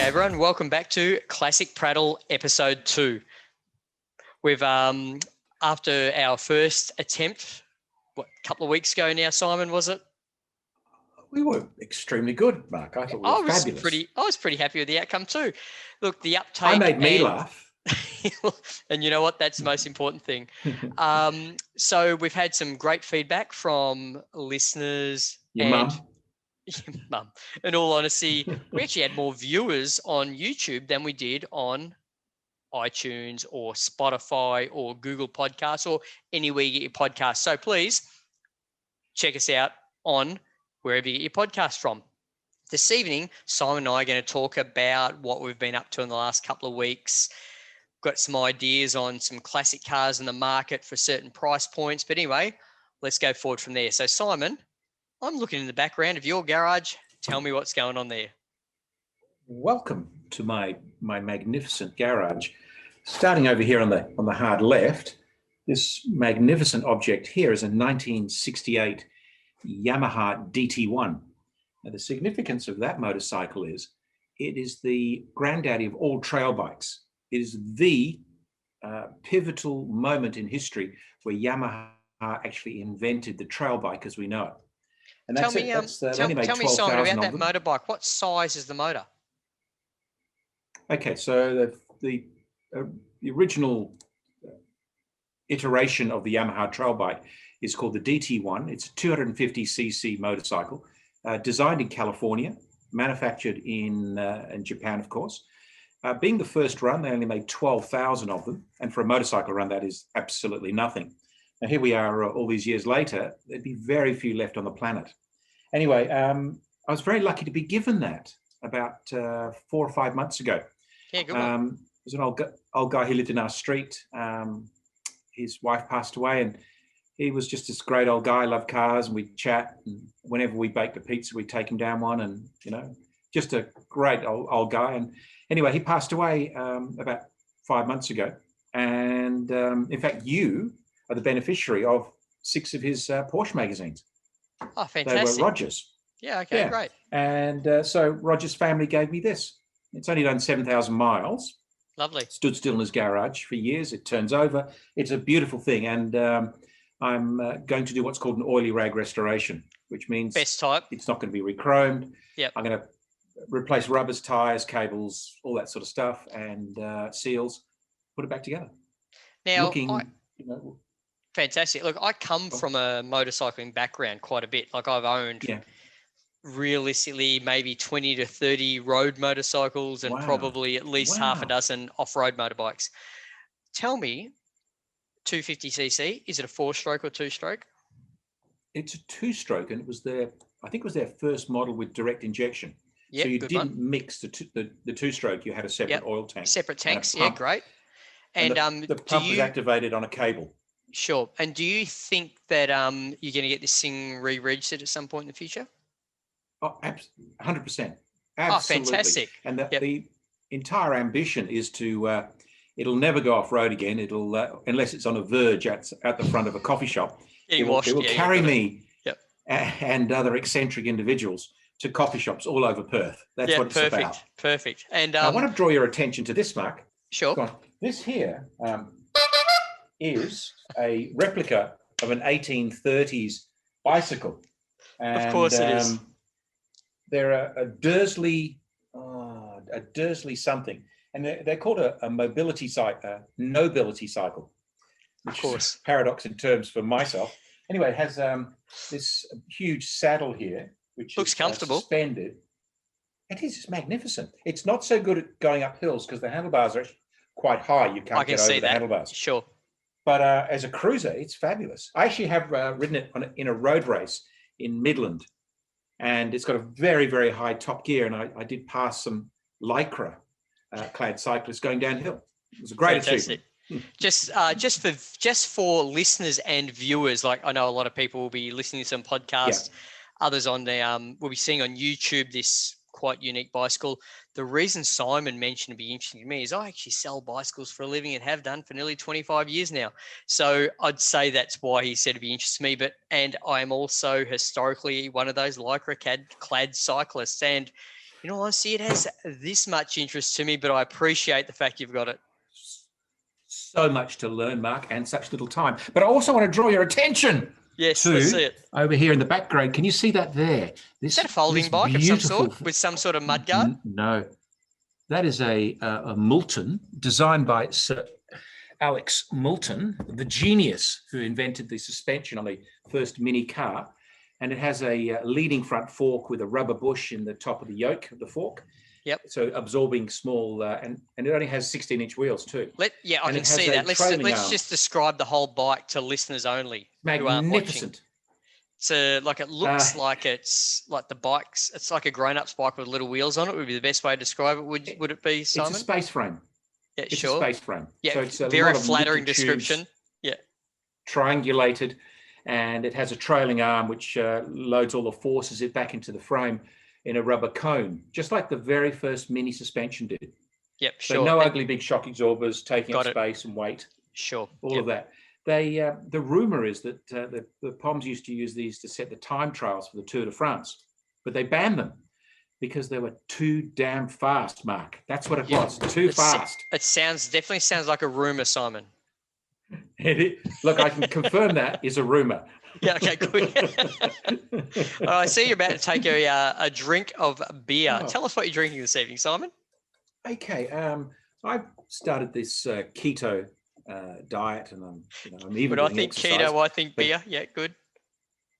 everyone, welcome back to Classic Prattle episode 2. We've after our first attempt, a couple of weeks ago now, Simon, was it? We were extremely good, Mark. I thought we were fabulous. I was pretty happy with the outcome too. Look, the uptake. I made me laugh. And you know what? That's the most important thing. So we've had some great feedback from listeners. Your mum. Mum. In all honesty, we actually had more viewers on YouTube than we did on iTunes or Spotify or Google Podcasts or anywhere you get your podcasts. So please check us out on wherever you get your podcast from. This evening, Simon and I are going to talk about what we've been up to in the last couple of weeks. Got some ideas on some classic cars in the market for certain price points. But anyway, let's go forward from there. So Simon, I'm looking in the background of your garage. Tell me what's going on there. Welcome to my magnificent garage. Starting over here on the hard left, this magnificent object here is a 1968 Yamaha DT1. Now, the significance of that motorcycle is it is the granddaddy of all trail bikes. It is the pivotal moment in history where Yamaha actually invented the trail bike as we know it. And that's tell me, Simon, about that motorbike. What size is the motor? Okay, so the original iteration of the Yamaha trail bike is called the DT1. It's a 250cc motorcycle, designed in California, manufactured in Japan, of course. Being the first run, they only made 12,000 of them. And for a motorcycle run, that is absolutely nothing. Now, here we are all these years later, there'd be very few left on the planet. Anyway, I was very lucky to be given that about 4 or 5 months ago. Yeah, good one. There's an old guy who lived in our street. His wife passed away, and he was just this great old guy, loved cars, and we'd chat. And whenever we baked a pizza, we'd take him down one, and, you know, just a great old guy. And anyway, he passed away about 5 months ago. And in fact, you are the beneficiary of 6 of his Porsche magazines. Oh, fantastic. They were Roger's. Yeah, okay, yeah. Great. And so Roger's family gave me this. It's only done 7,000 miles. Lovely. Stood still in his garage for years. It turns over. It's a beautiful thing. And I'm going to do what's called an oily rag restoration, which means best type. It's not going to be re-chromed. Yep. I'm going to replace rubbers, tires, cables, all that sort of stuff, and seals, put it back together. Now, fantastic. Look, I come from a motorcycling background quite a bit. Like I've owned realistically maybe 20 to 30 road motorcycles and probably at least half a dozen off-road motorbikes. Tell me, 250cc, is it a 4-stroke or 2-stroke? It's a 2-stroke, and I think it was their first model with direct injection. Yep, so you didn't mix the 2-stroke. You had a separate oil tank. Separate tanks, yeah, great. And the pump was activated on a cable. Sure. And do you think that you're going to get this thing re-registered at some point in the future? Oh, 100%. Absolutely. Oh, fantastic. And the entire ambition is to, it'll never go off road again. It'll, unless it's on a verge at the front of a coffee shop. It will carry me and other eccentric individuals to coffee shops all over Perth. That's what it's about. Perfect. And I want to draw your attention to this, Mark. Sure. This here is a replica of an 1830s bicycle. And, of course it is. They're a Dursley something, and they're called a mobility cycle, nobility cycle. Which of course, is a paradox in terms for myself. Anyway, it has this huge saddle here, which looks comfortable. Suspended. It is. It's magnificent. It's not so good at going up hills because the handlebars are quite high. You can't get over the handlebars. Sure. But as a cruiser, it's fabulous. I actually have ridden it in a road race in Midland, and it's got a very, very high top gear. And I did pass some Lycra clad cyclists going downhill. It was a great achievement. Just for listeners and viewers, like I know a lot of people will be listening to some podcasts, others on the will be seeing on YouTube this quite unique bicycle. The reason Simon mentioned it'd be interesting to me is I actually sell bicycles for a living and have done for nearly 25 years now. So I'd say that's why he said it'd be interesting to me. And I'm also historically one of those Lycra clad cyclists. And In all honesty, it has this much interest to me, but I appreciate the fact you've got it. So much to learn, Mark, and such little time. But I also want to draw your attention Yes, to let's see it. over here in the background. Can you see that there? Is that a folding bike of some sort with some sort of mudguard? No, that is a Moulton designed by Sir Alex Moulton, the genius who invented the suspension on the first mini car. And it has a leading front fork with a rubber bush in the top of the yoke of the fork. Yep. So absorbing small, and it only has 16-inch wheels too. I can see that. Let's just describe the whole bike to listeners only. Magnificent. So like it looks like it's like the bikes. It's like a grown-up's bike with little wheels on it. Would be the best way to describe it. Would it be, Simon? It's a space frame. Yeah, it's sure. a space frame. Yeah, so it's a very lot of flattering liquid description. tubes, Yeah. Triangulated, and it has a trailing arm which loads all the forces back into the frame in a rubber cone, just like the very first mini suspension did. Yep, so sure. No ugly big shock absorbers taking up space and weight. Sure. All of that. The rumor is that the Poms used to use these to set the time trials for the Tour de France, but they banned them because they were too damn fast, Mark. That's what it was, too fast. It definitely sounds like a rumor, Simon. Look, I can confirm that is a rumor. Yeah, okay, good. I see you're about to take a drink of beer. Tell us what you're drinking this evening, Simon. Okay, I've started this keto diet, and I'm even. But I think exercise, keto, I think beer. Yeah, good.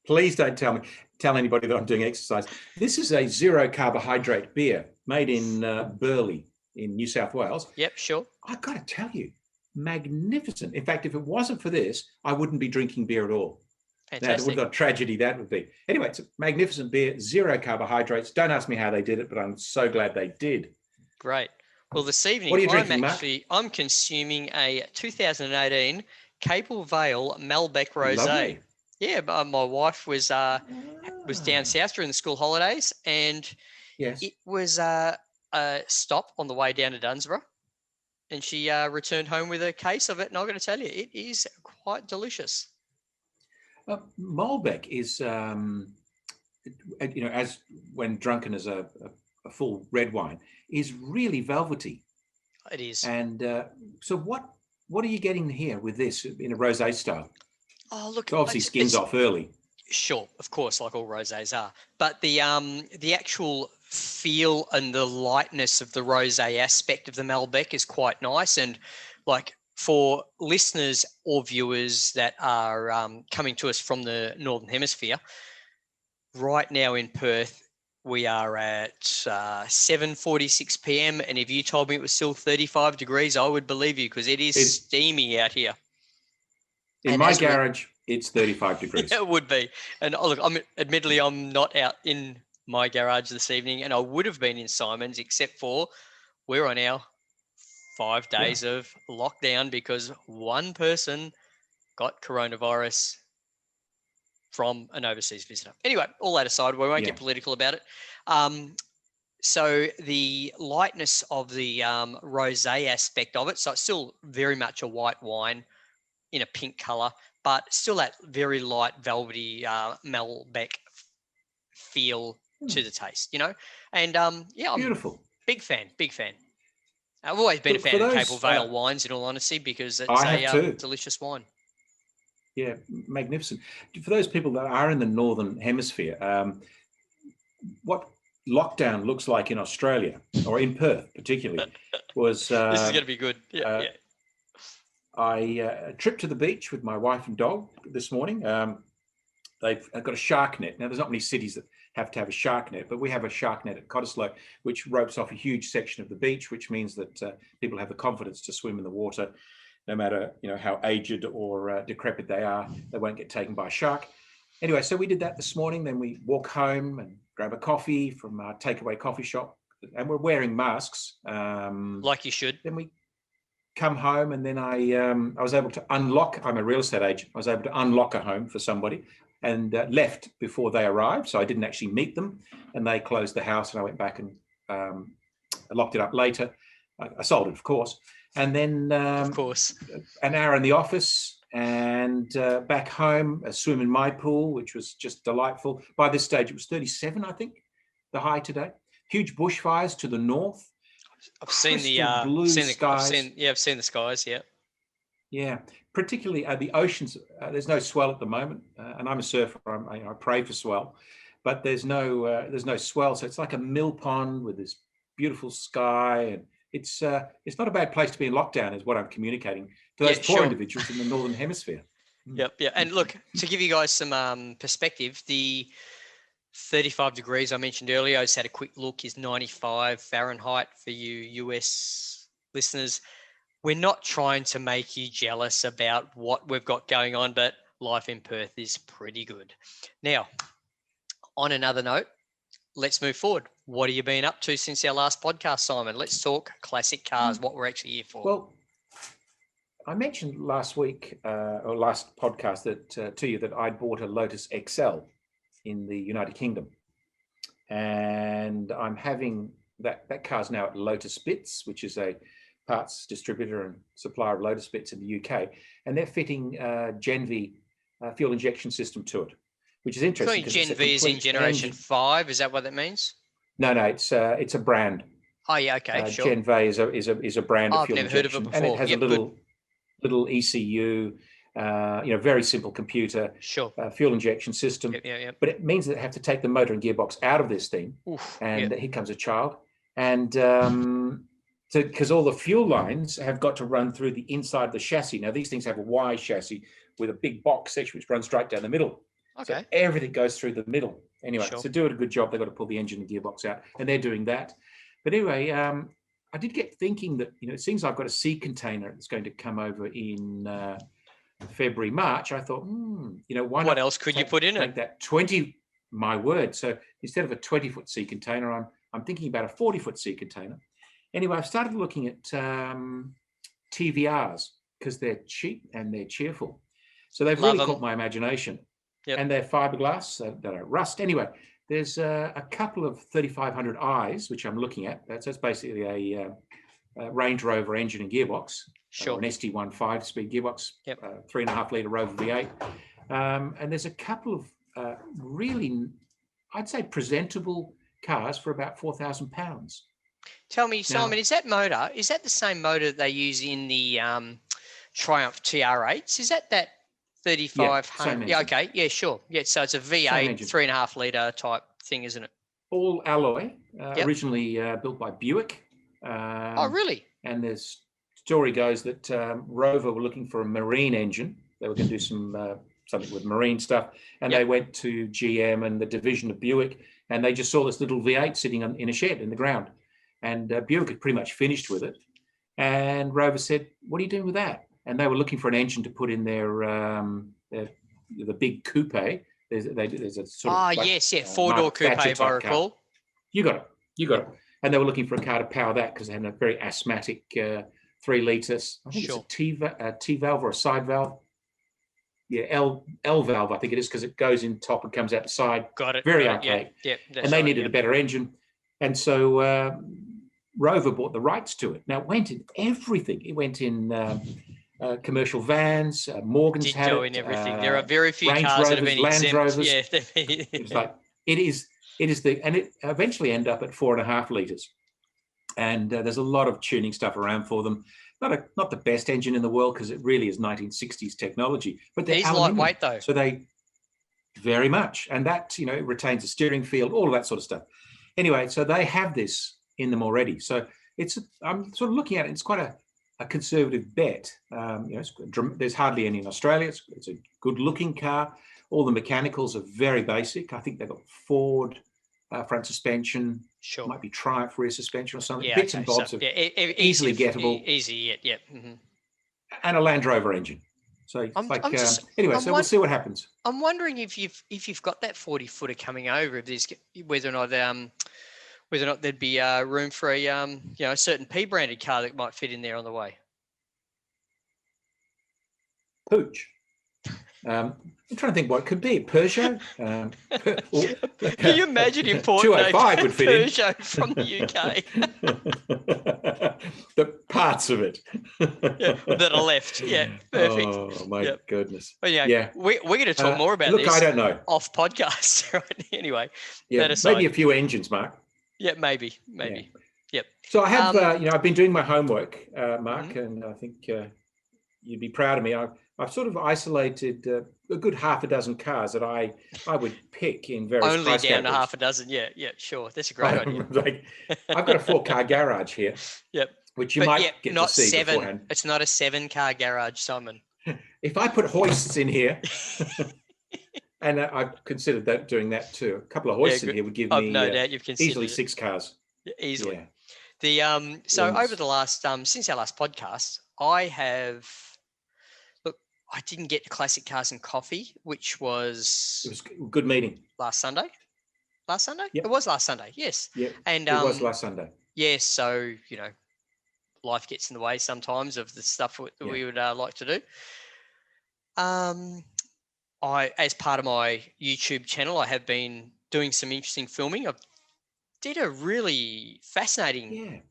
Please don't tell anybody that I'm doing exercise. This is a zero carbohydrate beer made in Burleigh in New South Wales. Yep, sure. I've got to tell you, magnificent. In fact, if it wasn't for this, I wouldn't be drinking beer at all. Fantastic. What a tragedy that would be. Anyway, it's a magnificent beer, zero carbohydrates. Don't ask me how they did it, but I'm so glad they did. Great. Well, this evening, what are you drinking, I'm consuming a 2018 Cable Vale Malbec Rosé. Lovely. Yeah, but my wife was down south during the school holidays, and it was a stop on the way down to Dunsborough, and she returned home with a case of it. And I'm going to tell you, it is quite delicious. Malbec is, as when drunken as a full red wine, is really velvety. It is. And so what are you getting here with this in a rosé style? Oh, look, it obviously skins off early. Sure, of course, like all rosés are. But the actual feel and the lightness of the rosé aspect of the Malbec is quite nice. And like for listeners or viewers that are coming to us from the Northern Hemisphere, right now in Perth, we are at 7:46 p.m. And if you told me it was still 35 degrees, I would believe you, because it's steamy out here. In my garage, it's 35 degrees. It would be. And look, I'm not out in my garage this evening, and I would have been in Simon's, except for we're on our 5 days of lockdown because one person got coronavirus from an overseas visitor. Anyway, all that aside, we won't get political about it. So the lightness of the rosé aspect of it, so it's still very much a white wine in a pink color, but still that very light, velvety Malbec feel to the taste, And I'm beautiful. Big fan. I've always been a fan of Cable Vale wines, in all honesty, because it's a delicious wine. Yeah, magnificent. For those people that are in the Northern Hemisphere, what lockdown looks like in Australia, or in Perth particularly, was... this is going to be good. A trip to the beach with my wife and dog this morning. They've got a shark net. Now, there's not many cities that have to have a shark net, but we have a shark net at Cottesloe, which ropes off a huge section of the beach, which means that people have the confidence to swim in the water, no matter how aged or decrepit they are. They won't get taken by a shark. Anyway, so we did that this morning. Then we walk home and grab a coffee from our takeaway coffee shop, and we're wearing masks. Like you should. Then we come home, and then I was able to unlock. I'm a real estate agent. I was able to unlock a home for somebody, and left before they arrived. So I didn't actually meet them, and they closed the house, and I went back and locked it up later. I sold it, of course. And then of course, an hour in the office, and back home, a swim in my pool, which was just delightful. By this stage, it was 37, I think, the high today. huge bushfires to the north. I've seen the blue skies. I've seen the skies. Yeah. Yeah, particularly the oceans. There's no swell at the moment, and I'm a surfer. I pray for swell, but there's no swell. So it's like a mill pond with this beautiful sky, and it's not a bad place to be in lockdown, is what I'm communicating to those poor individuals in the northern hemisphere. Yep, yeah. And look, to give you guys some perspective, the 35 degrees I mentioned earlier, I just had a quick look, is 95 Fahrenheit for you US listeners. We're not trying to make you jealous about what we've got going on, but life in Perth is pretty good. Now, on another note, let's move forward. What have you been up to since our last podcast, Simon? Let's talk classic cars, what we're actually here for. Well, I mentioned last week or last podcast that to you that I'd bought a Lotus XL in the United Kingdom, and I'm having that car's now at Lotus Bits, which is a parts distributor and supplier of Lotus Bits in the UK, and they're fitting Gen V fuel injection system to it, which is interesting. So Gen V is in generation 5. Is that what that means? No, it's a brand. Oh yeah, okay, sure. Gen V is a brand of fuel I've never heard of it before. and it has a little ECU, very simple computer, fuel injection system. Yep. But it means that they have to take the motor and gearbox out of this thing, and here comes a child, and because all the fuel lines have got to run through the inside of the chassis. Now these things have a Y chassis with a big box section which runs straight down the middle. Okay. So everything goes through the middle. Anyway, so do it a good job. They've got to pull the engine and gearbox out, and they're doing that. But anyway, I did get thinking that, it seems I've got a sea container that's going to come over in February, March. I thought, why not? What else could you put in it? Make that 20, my word. So instead of a 20-foot sea container, I'm thinking about a 40-foot sea container. Anyway, I've started looking at TVRs because they're cheap and they're cheerful. So they've really caught my imagination. Yep. And they're fiberglass, they don't rust. Anyway, there's a couple of 3500Is, which I'm looking at. That's basically a Range Rover engine and gearbox. An ST1 5-speed gearbox, 3.5-litre Rover V8. And there's a couple of really, I'd say, presentable cars for about £4,000. Tell me, Simon, is that the same motor that they use in the Triumph TR8s? Is that 3500? Yeah, okay. Yeah, sure. Yeah, so it's a V8, 3.5-litre type thing, isn't it? All alloy, originally built by Buick. Oh, really? And the story goes that Rover were looking for a marine engine. They were going to do something with marine stuff. And they went to GM and the division of Buick, and they just saw this little V8 sitting in a shed in the ground. And Buick had pretty much finished with it. And Rover said, "What are you doing with that?" And they were looking for an engine to put in the big coupe. There's a sort of four-door coupe, if I recall. You got it. And they were looking for a car to power that because they had a very asthmatic 3-litre. I think it's a T valve or a side valve. Yeah, L valve, I think it is, because it goes in top and comes out the side. Got it. Very archaic. Yeah, and they needed a better engine. And so Rover bought the rights to it. Now, it went in everything. It went in commercial vans, Morgan's had it. In everything. There are very few Range cars Rovers, that have been Land exempt. Rovers. Yeah, it's like, it is and it eventually ended up at 4.5 litres. And there's a lot of tuning stuff around for them. Not the best engine in the world because it really is 1960s technology. But they're lightweight though. So they very much, and that it retains a steering field, all of that sort of stuff. Anyway, so they have this in them already. So I'm sort of looking at it. It's quite a conservative bet. There's hardly any in Australia. It's a good-looking car. All the mechanicals are very basic. I think they've got Ford front suspension. Sure. Might be Triumph rear suspension or something. Bits and bobs are easily gettable. Easy, yep. Mm-hmm. And a Land Rover engine. So we'll see what happens. I'm wondering if you've got that 40-footer coming over, whether or not there'd be room for a certain P-branded car that might fit in there on the way. Pooch. I'm trying to think what it could be. Peugeot? Can you imagine importing 205 would fit Peugeot from the UK? The parts of it. That are left. Yeah, perfect. Oh, my goodness. But we're going to talk more about this. I don't know. Off podcast. Right? Anyway. Yeah, maybe a few engines, Mark. Yeah, maybe. Yep. So I have, I've been doing my homework, Mark, Mm-hmm. and I think you'd be proud of me. I've sort of isolated a good half a dozen cars that I would pick in various Only price down to categories. half a dozen. Yeah, sure. That's a great idea. Like, I've got a 4-car garage here, Yep. which you But yeah, might get to not see 7. beforehand. It's not a 7-car garage, Simon. If I put hoists in here, and I've considered doing that too. A couple of hoists in Good. here would give I've me no doubt you've easily considered 6 cars. it. Easily. Yeah. So over Yes. the last since our last podcast, I didn't get to Classic Cars and Coffee, which It was was a good meeting. last Sunday. Last Sunday? Yep. It was last Sunday, yes. Yeah, And it was last Sunday. yes, so life gets in the way sometimes of the stuff that we would like to do. As part of my YouTube channel, I have been doing some interesting filming. I did a really fascinating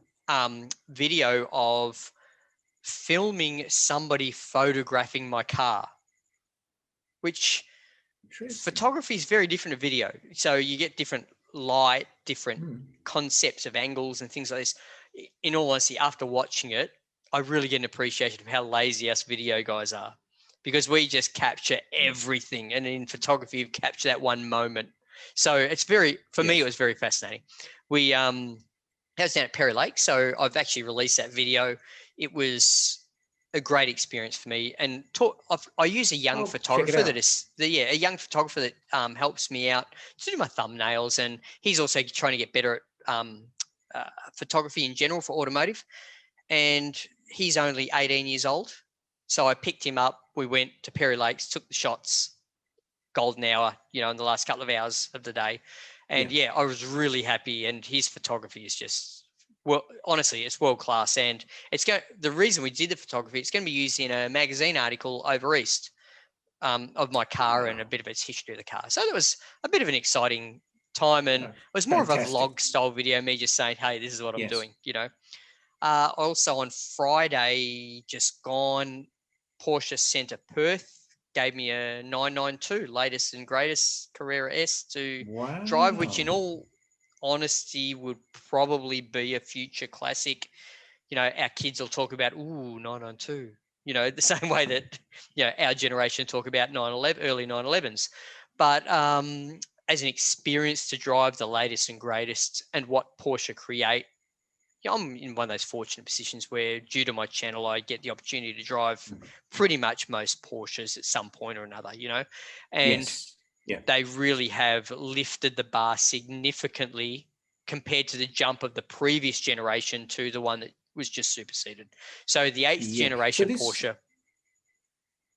video of filming somebody photographing my car, which photography is very different to video. So you get different light, different concepts of angles and things like this. In all honesty, after watching it, I really get an appreciation of how lazy us video guys are, because we just capture everything. And in photography, you capture that one moment. So it's for me, it was very fascinating. That was down at Perry Lake. So I've actually released that video. It was a great experience for me. And I use a young photographer a young photographer that helps me out to do my thumbnails. And he's also trying to get better at photography in general for automotive. And he's only 18 years old. So I picked him up. We went to Perry Lakes, took the shots, golden hour, in the last couple of hours of the day. And I was really happy. And his photography is just, honestly, it's world class. And the reason we did the photography, it's going to be used in a magazine article over East of my car and a bit of its history of the car. So that was a bit of an exciting time. And it was more of a vlog style video, me just saying, hey, this is what I'm doing, Also on Friday, just gone, Porsche Centre Perth gave me a 992, latest and greatest Carrera S to drive, which in all honesty would probably be a future classic. Our kids will talk about, 992, the same way that, our generation talk about 911, early 911s. But as an experience to drive the latest and greatest and what Porsche create, I'm in one of those fortunate positions where, due to my channel, I get the opportunity to drive pretty much most Porsches at some point or another, and they really have lifted the bar significantly compared to the jump of the previous generation to the one that was just superseded. So the 8th generation Porsche.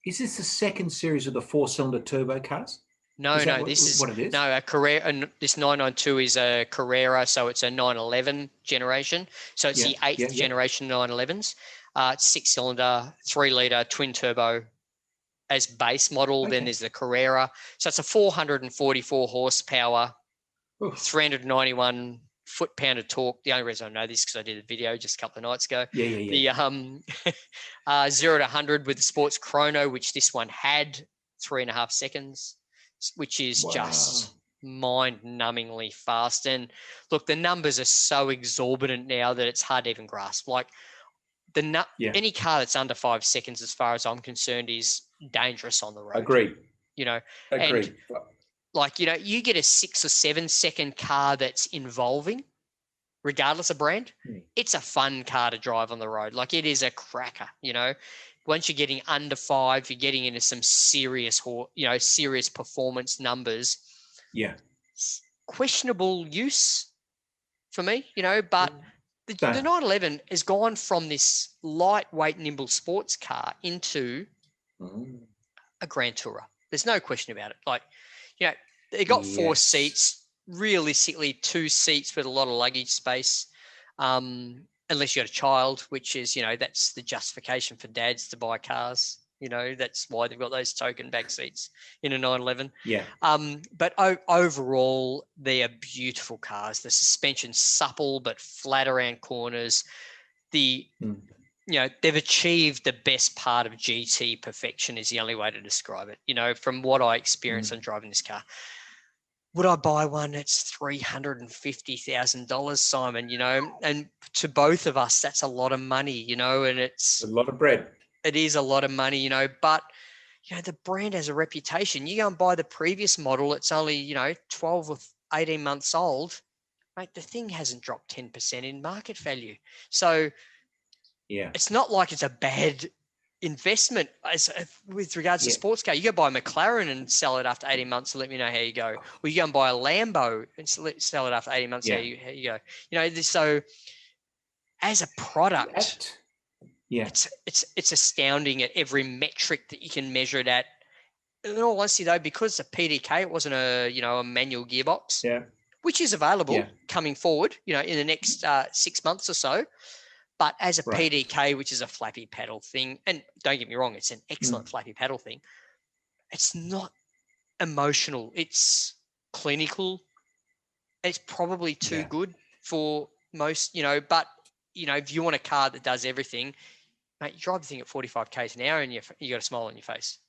Is this the second series of the 4-cylinder turbo cars? No, this is what it is. No, a Carrera. And this 992 is a Carrera, so it's a 911 generation. So it's the 8th generation 911s. It's 6-cylinder, 3-liter twin turbo as base model. Then there's the Carrera. So it's a 444 horsepower, 391 foot-pound of torque. The only reason I know this is because I did a video just a couple of nights ago. The 0 to 100 with the sports chrono, which this one had 3.5 seconds. Which is just mind-numbingly fast. And look, the numbers are so exorbitant now that it's hard to even grasp. Like any car that's under 5 seconds, as far as I'm concerned, is dangerous on the road. Agreed. And you get a 6 or 7 second car that's involving, regardless of brand, it's a fun car to drive on the road. Like, it is a cracker, Once you're getting under 5, you're getting into some serious, serious performance numbers. Yeah. Questionable use for me, but the 911 has gone from this lightweight, nimble sports car into a Grand Tourer. There's no question about it. Like, they got 4 seats, realistically 2 seats with a lot of luggage space. Unless you got a child, which is, that's the justification for dads to buy cars. That's why they've got those token back seats in a 911. Yeah. But overall, they are beautiful cars. The suspension's supple but flat around corners. They've achieved the best part of GT perfection is the only way to describe it. From what I experienced on driving this car. would I buy one that's $350,000, Simon? You know, and to both of us, that's a lot of money, you know, and A lot of bread. it is a lot of money, you know, but you know, the brand has a reputation. You go and buy the previous model, it's only, you know, 12 or 18 months old. Mate, the thing hasn't dropped 10% in market value. So Yeah. it's not like it's a bad investment with regards to sports car. You go buy a McLaren and sell it after 18 months and let me know how you go. Or you go and buy a Lambo and sell it after 18 months, how you go. You know, so as a product, it's astounding at every metric that you can measure it at. In all honesty, though, because it's a PDK, it wasn't a manual gearbox, which is available coming forward, you know, in the next 6 months or so. But as a PDK, which is a flappy pedal thing, and don't get me wrong, it's an excellent flappy pedal thing. It's not emotional. It's clinical. It's probably too good for most, you know, but, you know, if you want a car that does everything, mate, you drive the thing at 45 k's an hour and you got a smile on your face.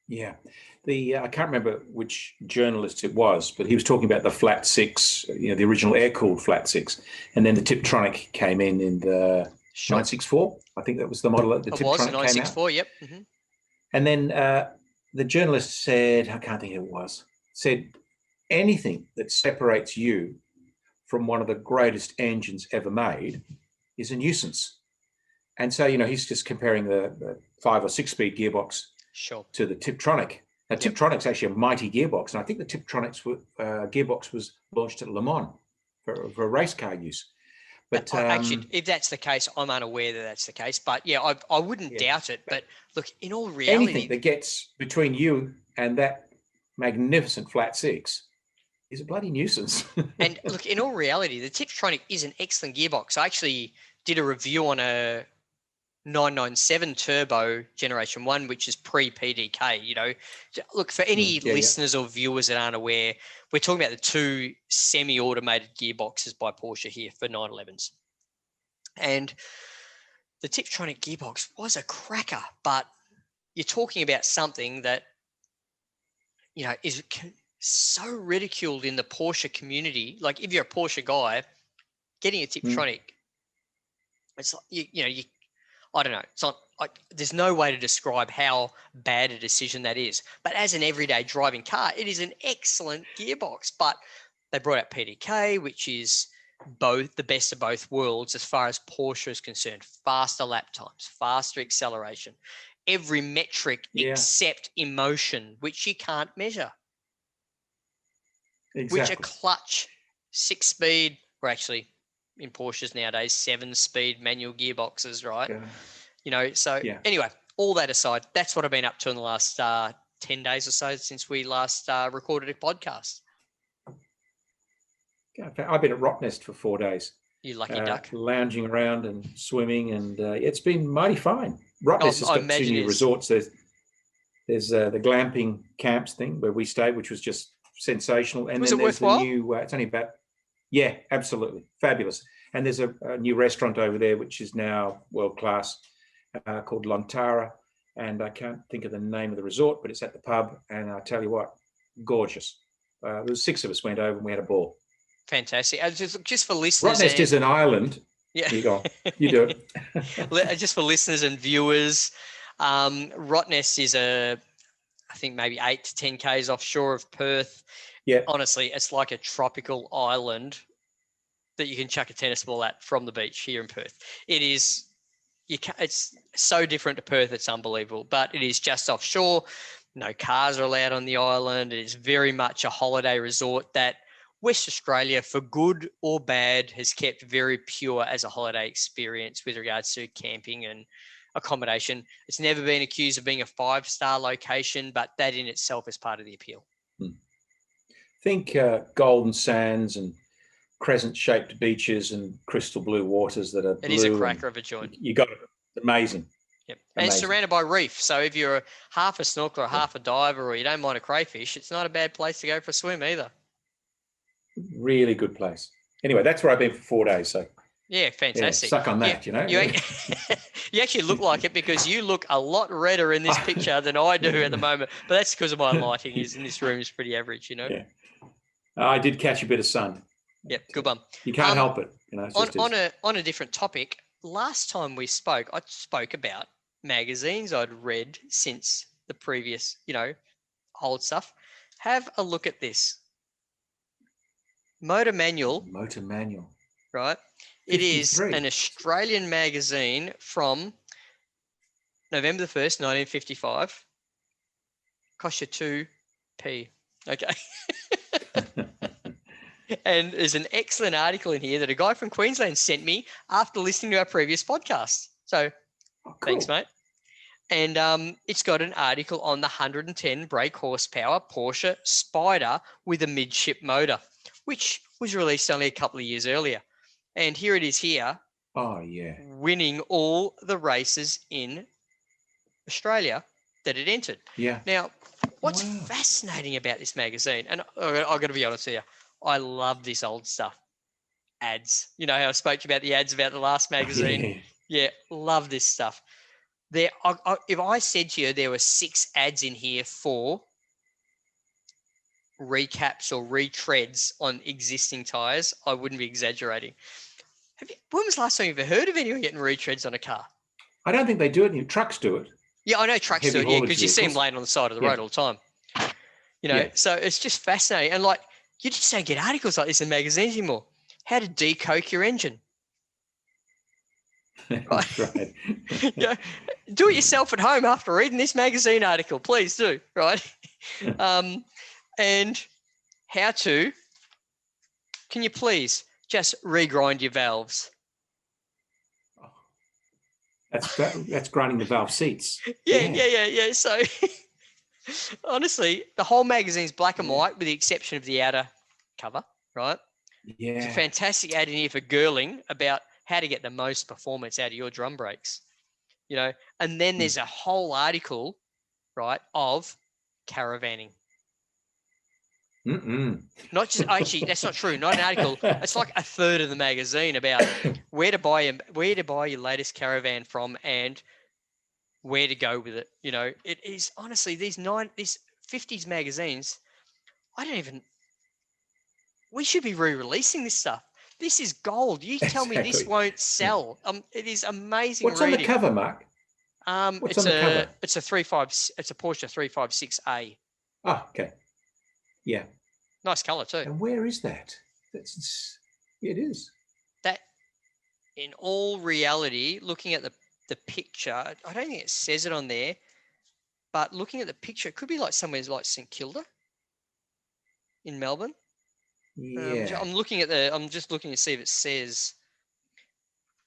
Yeah. I can't remember which journalist it was, but he was talking about the flat six, you know, the original air-cooled flat six. And then the Tiptronic came in the 964. I think that was the model that the Tiptronic came out. It was the 964, yep. Mm-hmm. And then the journalist said, I can't think who it was, said anything that separates you from one of the greatest engines ever made is a nuisance. And so, you know, he's just comparing the 5 or 6 speed gearbox to the Tiptronic. Now, Tiptronic's actually a mighty gearbox, and I think the Tiptronic's gearbox was launched at Le Mans for race car use. But actually, if that's the case, I'm unaware that that's the case. But yeah, I wouldn't doubt it. But look, in all reality, anything that gets between you and that magnificent flat six is a bloody nuisance. And look, in all reality, the Tiptronic is an excellent gearbox. I actually did a review on a 997 turbo generation 1, which is pre-PDK. You know, look, for any listeners or viewers that aren't aware, we're talking about the 2 semi-automated gearboxes by Porsche here for 911s. And the Tiptronic gearbox was a cracker, but you're talking about something that, you know, is so ridiculed in the Porsche community. Like, if you're a Porsche guy, getting a Tiptronic, it's like, I don't know. It's not like, there's no way to describe how bad a decision that is. But as an everyday driving car, it is an excellent gearbox. But they brought out PDK, which is both the best of both worlds as far as Porsche is concerned. Faster lap times, faster acceleration, every metric except emotion, which you can't measure. Exactly. Which a clutch 6-speed, or actually in Porsches nowadays, 7-speed manual gearboxes, right? Yeah. You know, so anyway, all that aside, that's what I've been up to in the last 10 days or so since we last recorded a podcast. I've been at Rottnest for 4 days. You lucky duck. Lounging around and swimming, and it's been mighty fine. Rottnest has got 2 new resorts. There's the glamping camps thing where we stayed, which was just sensational. And was then it there's worthwhile? the new, it's only about, absolutely. Fabulous. And there's a new restaurant over there, which is now world-class, called Lontara. And I can't think of the name of the resort, but it's at the pub. And I tell you what, gorgeous. There was 6 of us went over and we had a ball. Fantastic. Just for listeners. Rottnest is an island. Yeah. You go. You do it. Just for listeners and viewers, Rottnest is I think maybe 8 to 10 k's offshore of Perth. Yeah. Honestly, it's like a tropical island that you can chuck a tennis ball at from the beach here in Perth. It is, it's so different to Perth, it's unbelievable, but it is just offshore. No cars are allowed on the island. It is very much a holiday resort that West Australia, for good or bad, has kept very pure as a holiday experience with regards to camping and accommodation. It's never been accused of being a 5-star location, but that in itself is part of the appeal. Think golden sands and crescent-shaped beaches and crystal blue waters that are blue. It is a cracker of a joint. You got it. Amazing. Yep. And it's surrounded by reef. So if you're half a snorkeler, half a diver, or you don't mind a crayfish, it's not a bad place to go for a swim either. Really good place. Anyway, that's where I've been for 4 days. So Yeah, Yeah, fantastic. suck on that, you know. You actually look like it because you look a lot redder in this picture than I do at the moment. But that's because of my lighting. Is in this room is pretty average, you know. Yeah. I did catch a bit of sun. Yep, good one. You can't help it, you know. It's just On a different topic, last time we spoke, I spoke about magazines I'd read since the previous, you know, old stuff. Have a look at this. Motor Manual. Motor Manual. Right. It is 53. an Australian magazine from November the 1st, 1955. Cost you 2p. Okay. And there's an excellent article in here that a guy from Queensland sent me after listening to our previous podcast. So Thanks, mate. And it's got an article on the 110 brake horsepower Porsche Spider with a midship motor, which was released only a couple of years earlier. And here it is here. Oh, yeah. Winning all the races in Australia that it entered. Yeah. Now, what's fascinating about this magazine, and I've got to be honest with you, I love this old stuff. Ads. You know how I spoke to you about the ads about the last magazine? Yeah, love this stuff. If I said to you there were 6 ads in here for recaps or retreads on existing tyres, I wouldn't be exaggerating. When was the last time you ever heard of anyone getting retreads on a car? I don't think they do it. Trucks do it. Yeah, I know trucks do it, yeah, because you see them laying on the side of the road all the time. You know, so it's just fascinating. And like, you just don't get articles like this in magazines anymore. How to decoke your engine. Right. Right. Yeah, do it yourself at home after reading this magazine article, please do, right? And how to, can you please just regrind your valves? That's grinding the valve seats. Yeah. So honestly, the whole magazine's black and white with the exception of the outer cover, right? Yeah. It's a fantastic ad in here for girling about how to get the most performance out of your drum brakes, you know. And then there's a whole article, right, of caravanning. Not just actually, that's not true. Not an article. It's like a third of the magazine about where to buy your latest caravan from and where to go with it. You know, it is honestly these 50s magazines. We should be re-releasing this stuff. This is gold. You tell me this won't sell. It is amazing. What's on the cover, Mark? What's on the cover? It's a Porsche 356A. Oh, okay. Yeah. Nice color too. And where is that? It is. That, in all reality, looking at the picture, I don't think it says it on there, but looking at the picture, it could be like somewhere like St Kilda in Melbourne. Yeah. I'm just looking to see if it says.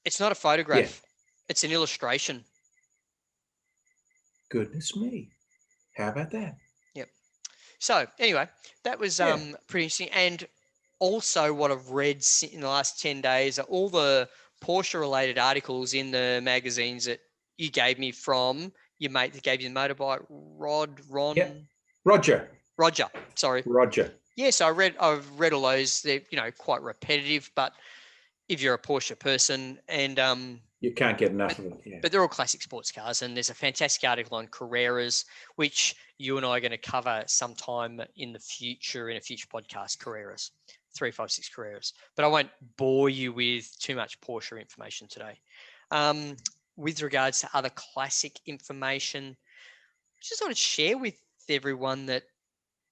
It's not a photograph. Yeah. It's an illustration. Goodness me. How about that? Yep. So anyway, that was pretty interesting. And also what I've read in the last 10 days are all the Porsche related articles in the magazines that you gave me from your mate that gave you the motorbike, Roger. Sorry. Roger. Yes, I've read all those. They're, you know, quite repetitive, but if you're a Porsche person and you can't get enough of it. Yeah. But they're all classic sports cars, and there's a fantastic article on Carreras, which you and I are going to cover sometime in the future in a future podcast. Carreras, 356 Carreras, but I won't bore you with too much Porsche information today. With regards to other classic information, I just want to share with everyone that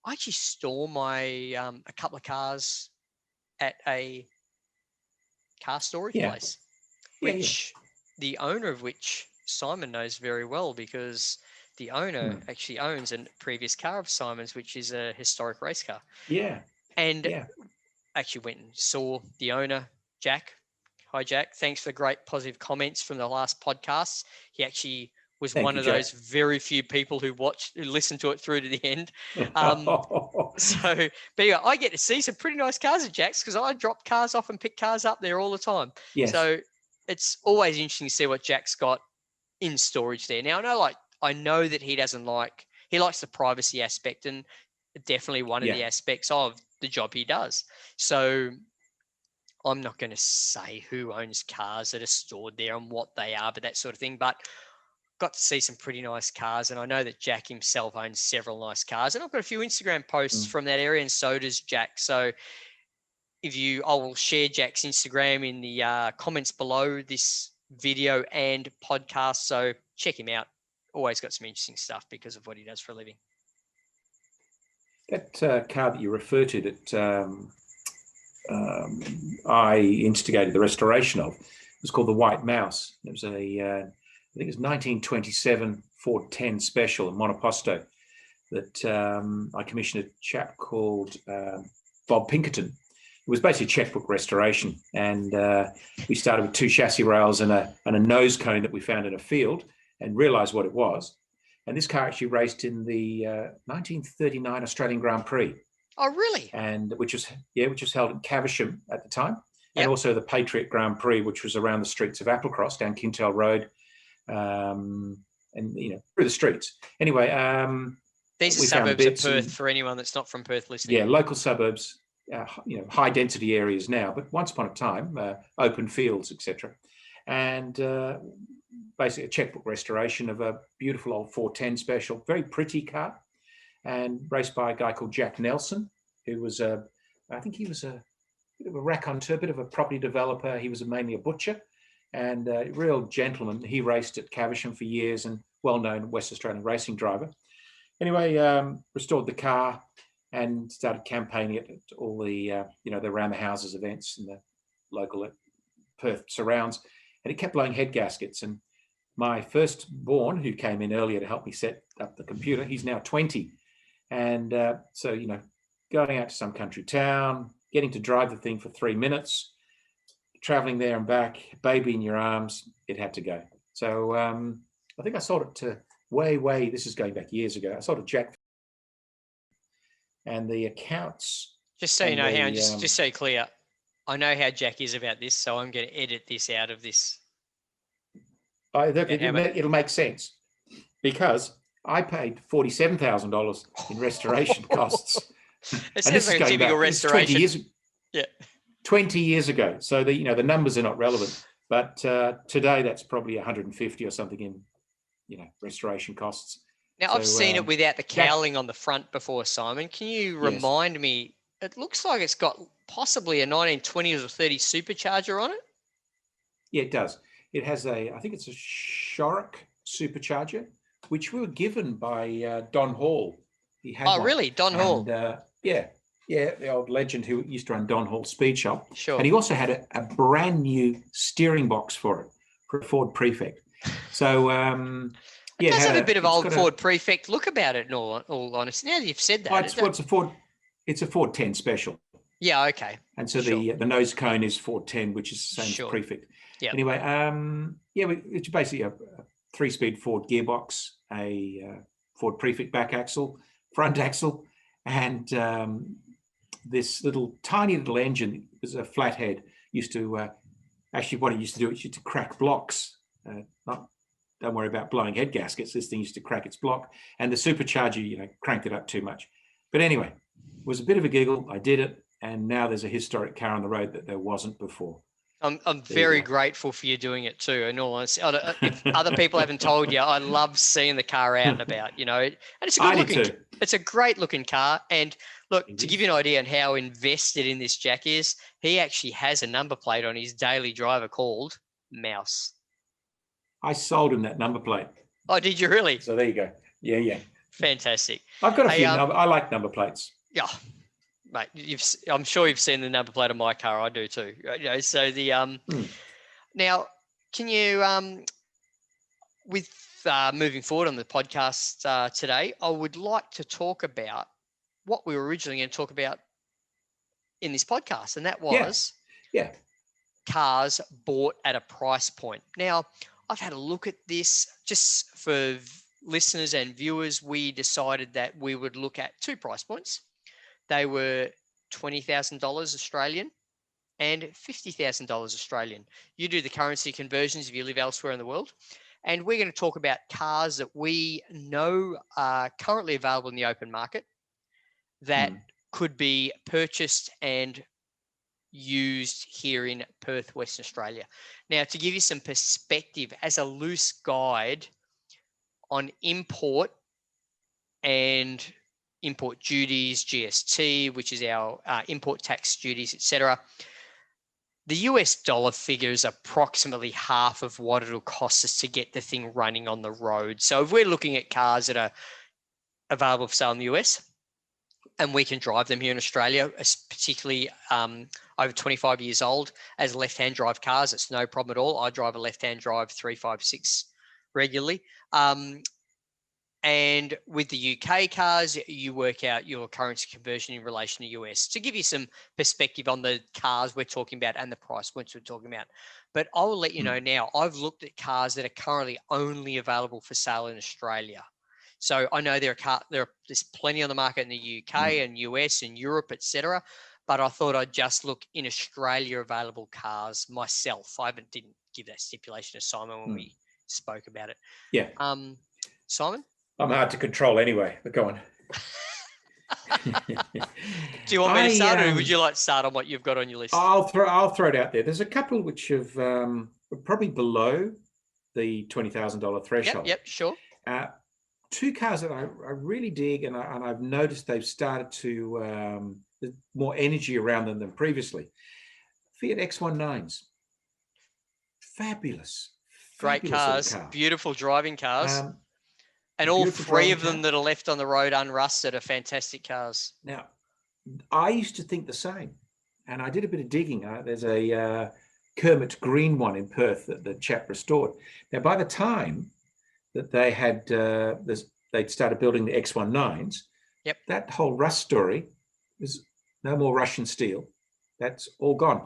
I actually store my a couple of cars at a car storage place, which the owner of which Simon knows very well because the owner actually owns a previous car of Simon's, which is a historic race car. Yeah. And actually went and saw the owner, Jack. Hi, Jack. Thanks for the great positive comments from the last podcast. He actually was one of those very few people who listened to it through to the end. But anyway, I get to see some pretty nice cars at Jack's because I drop cars off and pick cars up there all the time. Yes. So it's always interesting to see what Jack's got in storage there. Now, I know that he likes the privacy aspect and definitely one of the aspects of the job he does. So I'm not going to say who owns cars that are stored there and what they are, but that sort of thing. But got to see some pretty nice cars, and I know that Jack himself owns several nice cars, and I've got a few Instagram posts from that area, and so does Jack. So I will share Jack's Instagram in the comments below this video and podcast. So check him out. Always got some interesting stuff because of what he does for a living. That car that you refer to that I instigated the restoration of was called the White Mouse. It was I think it was 1927 Ford 10 Special in Monoposto that I commissioned a chap called Bob Pinkerton. It was basically checkbook restoration, and we started with 2 chassis rails and a nose cone that we found in a field and realised what it was. And this car actually raced in the 1939 Australian Grand Prix. Oh, really? And which was held in Caversham at the time, and also the Patriot Grand Prix, which was around the streets of Applecross down Kintail Road, and through the streets. Anyway, these are suburbs of Perth for anyone that's not from Perth listening. Yeah, local suburbs, high density areas now, but once upon a time, open fields, etc. And basically a checkbook restoration of a beautiful old 410 Special, very pretty car, and raced by a guy called Jack Nelson, who was I think he was a bit of a raconteur, a bit of a property developer. He was mainly a butcher and a real gentleman. He raced at Caversham for years and well-known West Australian racing driver. Anyway, restored the car and started campaigning it at all the, the around the houses events and the local Perth surrounds. And it kept blowing head gaskets. And my firstborn, who came in earlier to help me set up the computer, he's now 20. And so, going out to some country town, getting to drive the thing for 3 minutes, traveling there and back, baby in your arms, it had to go. So I think I sold it to this is going back years ago. I sold it to Jack. And the accounts. Just so you know, just so you're clear, I know how Jack is about this, so I'm going to edit this out of this. It'll make sense because I paid $47,000 in restoration costs. It sounds like a typical restoration. 20 years ago. So the numbers are not relevant, but today that's probably 150 or something in restoration costs. Now, I've seen it without the cowling on the front before, Simon. Can you remind me? It looks like it's got possibly a 1920s or 30s supercharger on it. Yeah, it does. It has I think it's a Shorrock supercharger, which we were given by Don Hall. He had one. Really? Don Hall? Yeah, the old legend who used to run Don Hall Speed Shop. Sure. And he also had a brand new steering box for a Ford Prefect. So, it does have a bit of old Ford Prefect look about it, in all honesty. Now that you've said that. It's a Ford 10 Special. Yeah, okay. And so the nose cone is Ford 10, which is the same as Prefect. Yep. Anyway, it's basically a 3-speed Ford gearbox, a Ford Prefect back axle, front axle, and this tiny little engine was a flathead. Used to actually what it used to do, it used to crack blocks. Don't worry about blowing head gaskets. This thing used to crack its block, and the supercharger, cranked it up too much. But anyway, it was a bit of a giggle. I did it, and now there's a historic car on the road that there wasn't before. I'm very grateful for you doing it too. In all honesty, if other people haven't told you, I love seeing the car out and about. And it's a good looking. It's a great looking car. And look, to give you an idea on how invested in this Jack is, he actually has a number plate on his daily driver called Mouse. I sold him that number plate. Oh, did you really? So there you go. Yeah. Fantastic. I've got a few. I like number plates. Yeah. Mate, I'm sure you've seen the number plate of my car. I do too. So the now, can you with moving forward on the podcast today, I would like to talk about what we were originally going to talk about in this podcast, and that was cars bought at a price point. Now, I've had a look at this just for listeners and viewers. We decided that we would look at 2 price points. They were $20,000 Australian and $50,000 Australian. You do the currency conversions if you live elsewhere in the world. And we're going to talk about cars that we know are currently available in the open market that could be purchased and used here in Perth, Western Australia. Now, to give you some perspective, as a loose guide on import and import duties, GST, which is our import tax duties, etc. The US dollar figure is approximately half of what it'll cost us to get the thing running on the road. So if we're looking at cars that are available for sale in the US and we can drive them here in Australia, particularly over 25 years old, as left-hand drive cars, it's no problem at all. I drive a left-hand drive 356 regularly. And with the UK cars, you work out your currency conversion in relation to US to give you some perspective on the cars we're talking about and the price points we're talking about. But I'll let you know now, I've looked at cars that are currently only available for sale in Australia. So I know there's plenty on the market in the UK and US and Europe, etc. But I thought I'd just look in Australia available cars myself. I didn't give that stipulation to Simon when we spoke about it. Yeah. Simon? I'm hard to control anyway, but go on. Do you want me to start, or would you like to start on what you've got on your list? I'll throw it out there. There's a couple which have probably below the $20,000 threshold. Yep, sure. Two cars that I really dig, and I've noticed they've started to there's more energy around them than previously. Fiat X19s, fabulous, great cars, beautiful driving cars. And all three of them that are left on the road unrusted are fantastic cars. Now, I used to think the same, and I did a bit of digging. There's a Kermit Green one in Perth that the chap restored. Now, by the time that they had they'd started building the X19s, that whole rust story was no more Russian steel. That's all gone,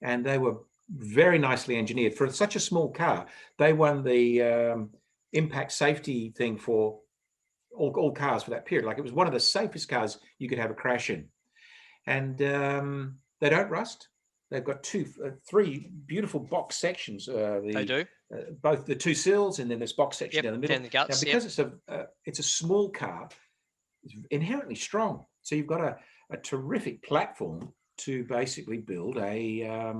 and they were very nicely engineered for such a small car. They won the impact safety thing for all cars for that period. Like, it was one of the safest cars you could have a crash in. And they don't rust. They've got three beautiful box sections. They do. Both the two sills, and then this box section down the middle. Down the guts, now, because it's a small car, it's inherently strong. So you've got a terrific platform to basically build a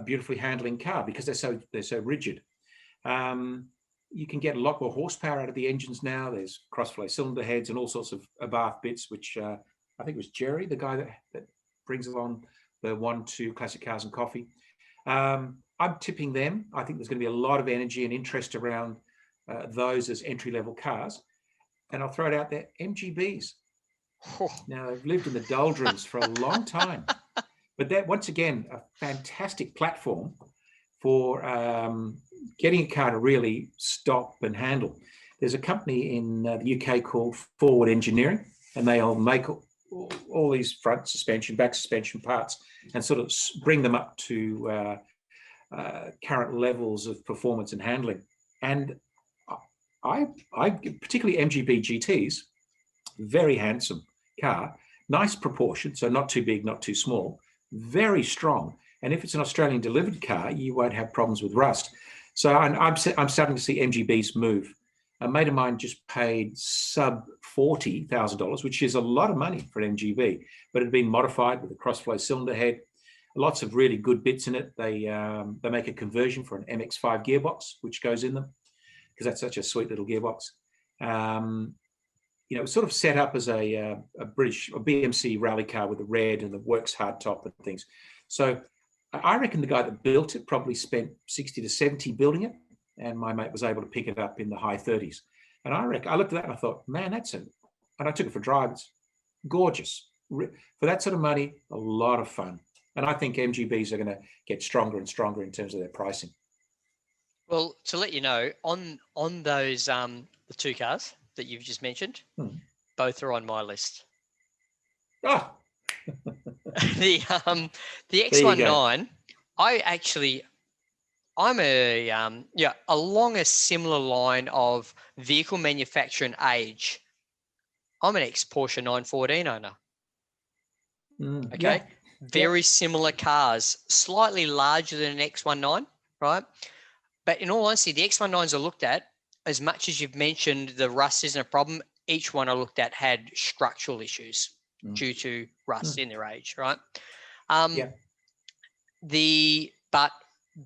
beautifully handling car, because they're so rigid. You can get a lot more horsepower out of the engines now. There's cross-flow cylinder heads and all sorts of Abarth bits, which I think it was Jerry, the guy that brings along the 1-2 Classic Cars and Coffee. I'm tipping them. I think there's going to be a lot of energy and interest around those as entry-level cars. And I'll throw it out there, MGBs. Now, they've lived in the doldrums for a long time. But that, once again, a fantastic platform for getting a car to really stop and handle. There's a company in the UK called Forward Engineering, and they all make all these front suspension, back suspension parts, and sort of bring them up to current levels of performance and handling. And I particularly MGB GTs, very handsome car, nice proportion, so not too big, not too small, very strong. And if it's an Australian delivered car, you won't have problems with rust. So I'm starting to see MGBs move. A mate of mine just paid sub $40,000, which is a lot of money for an MGB, but it had been modified with a cross-flow cylinder head, lots of really good bits in it. They make a conversion for an MX-5 gearbox, which goes in them, because that's such a sweet little gearbox. You know, it's sort of set up as a BMC rally car with a red and the works hard top and things. So I reckon the guy that built it probably spent 60 to 70 building it, and my mate was able to pick it up in the high 30s. And I looked at that and I thought, man, and I took it for a drive. It's gorgeous. For that sort of money, a lot of fun. And I think MGBs are going to get stronger and stronger in terms of their pricing. Well, to let you know, on those the two cars that you've just mentioned, both are on my list. Oh. The X19, I'm along a similar line of vehicle manufacturer and age. I'm an ex-Porsche 914 owner. Okay. Very similar cars, slightly larger than an X19, right? But in all honesty, the X19s I looked at, as much as you've mentioned the rust isn't a problem, each one I looked at had structural issues due to rust in their age, right? Yeah. But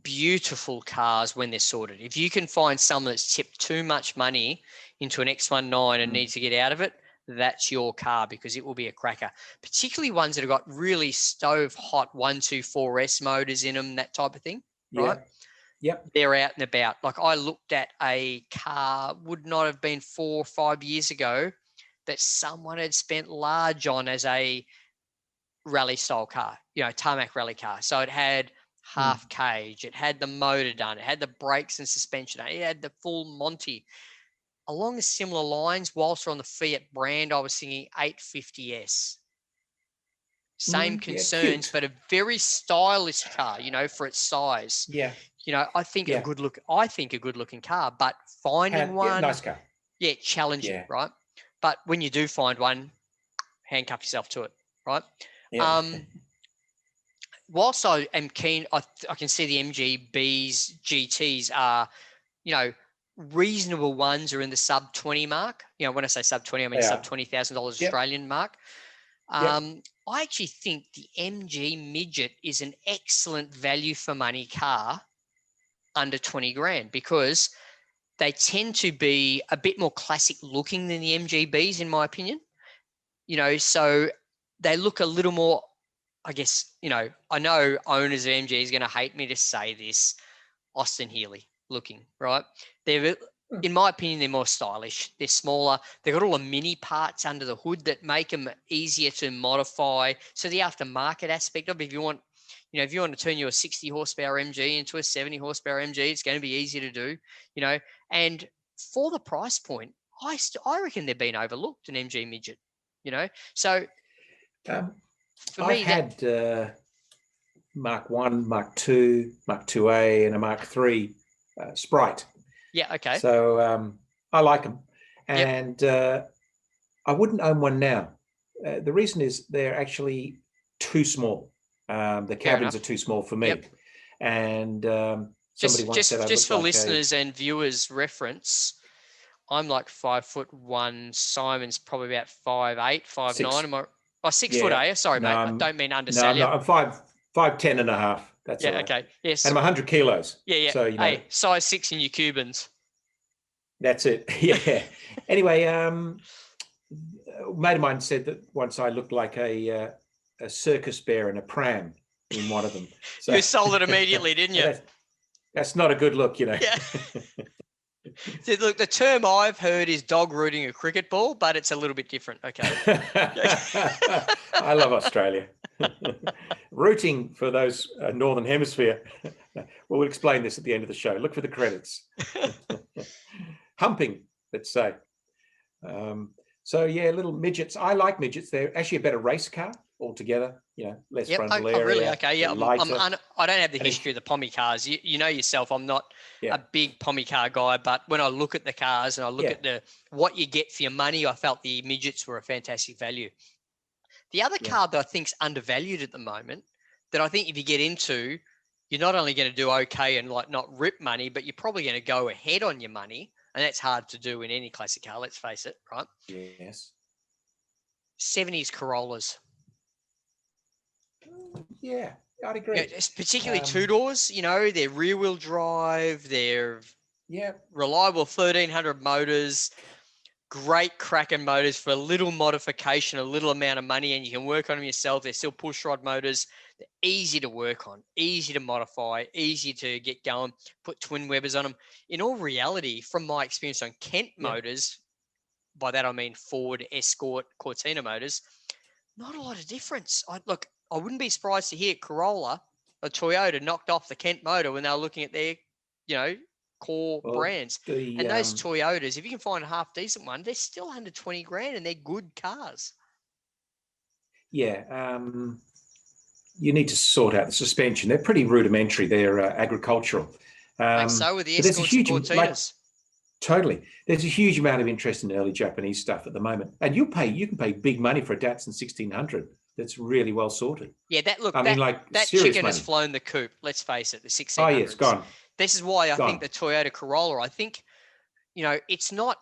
beautiful cars when they're sorted. If you can find someone that's tipped too much money into an X19 and needs to get out of it, that's your car, because it will be a cracker. Particularly ones that have got really stove hot 124S motors in them, that type of thing, right? Yep. They're out and about. Like, I looked at a car, would not have been 4 or 5 years ago, that someone had spent large on as a rally style car, tarmac rally car. So it had half cage, it had the motor done, it had the brakes and suspension done, it had the full Monty. Along the similar lines, whilst we're on the Fiat brand, I was thinking 850S. Same concerns, but a very stylish car, for its size. Yeah. I think a good looking car, but finding one, nice car. Yeah, challenging, right? But when you do find one, handcuff yourself to it, right? Yeah. Whilst I am keen, I can see the MGBs, GTs are, reasonable ones are in the sub 20 mark. When I say sub 20, I mean sub $20,000 Australian mark. I actually think the MG Midget is an excellent value for money car under 20 grand, because they tend to be a bit more classic looking than the MGBs, in my opinion. So they look a little more, I guess, I know owners of MG is going to hate me to say this, Austin Healey looking, right? They're, in my opinion, they're more stylish. They're smaller. They've got all the mini parts under the hood that make them easier to modify. So the aftermarket aspect of it, if you want to turn your 60 horsepower MG into a 70 horsepower MG, it's going to be easier to do, and for the price point, I reckon they're being overlooked, an MG Midget, so for me, I've had Mark 1, Mark 2, Mark 2A, and a Mark 3 Sprite. Yeah, okay. So I like them. And I wouldn't own one now. The reason is they're actually too small. The cabins are too small for me. Yep. And somebody once said, just for listeners and viewers' reference, I'm like 5'1". Simon's probably about 5'8", 5'9". Am I 6 foot, are you? Sorry, mate. I don't mean undersell you. No, I'm 5'10" and a half. That's all right. Okay. Yes. And I'm 100 kilos. Yeah. So, hey, size 6 in your Cubans. That's it. Yeah. Anyway, a mate of mine said that once I looked like a circus bear in a pram in one of them. So, you sold it immediately, didn't you? That's not a good look, Yeah. See, look, the term I've heard is dog rooting a cricket ball, but it's a little bit different. Okay. I love Australia. Rooting for those Northern Hemisphere. We'll explain this at the end of the show. Look for the credits. Humping, let's say. Little midgets. I like midgets. They're actually a better race car altogether. Less frontal area. Really? Okay. Yeah. I don't have the And history of the Pommy cars. You know yourself. I'm not a big Pommy car guy, but when I look at the cars and I look at what you get for your money, I felt the midgets were a fantastic value. The other car that I think's undervalued at the moment, that I think if you get into, you're not only going to do okay and like not rip money, but you're probably going to go ahead on your money, and that's hard to do in any classic car. Let's face it, right? Yes. 70s Corollas. Yeah, I'd agree. It's particularly two doors. They're rear wheel drive. They're reliable 1300 motors. Great cracking motors for a little modification, a little amount of money, and you can work on them yourself. They're still push rod motors. They're easy to work on, easy to modify, easy to get going, put twin Webbers on them. In all reality, from my experience on Kent motors, by that I mean Ford, Escort, Cortina motors, not a lot of difference. I wouldn't be surprised to hear Corolla or Toyota knocked off the Kent motor when they were looking at their, core brands. And those Toyotas, if you can find a half decent one, they're still under 20 grand and they're good cars. Yeah. You need to sort out the suspension. They're pretty rudimentary. They're agricultural. So with the Escorts and Cortinas. Totally. There's a huge amount of interest in early Japanese stuff at the moment. And you can pay big money for a Datsun 1600 that's really well sorted. Yeah, that serious chicken money. has flown the coop. Let's face it, the 1600s. Oh, yes, gone. This is why I think the Toyota Corolla, I think, it's not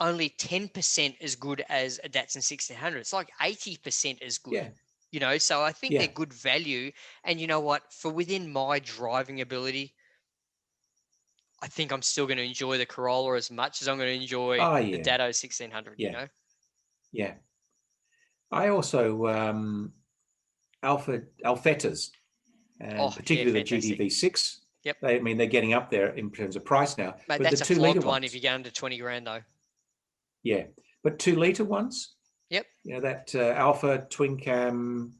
only 10% as good as a Datsun 1600. It's like 80% as good. you know, so I think Yeah. they're good value. And you know what, for within my driving ability, I think I'm still going to enjoy the Corolla as much as I'm going to enjoy Oh, the yeah. Datto 1600, Yeah. you know? Yeah. I also Alfettas, and Oh, yeah, particularly the fantastic. GTV6. Yep. They're getting up there in terms of price now. Mate, But the that's a 2 litre flogged one ones, if you go under 20 grand though. yeah. But 2 litre ones, Yep. you know, that Alpha twin cam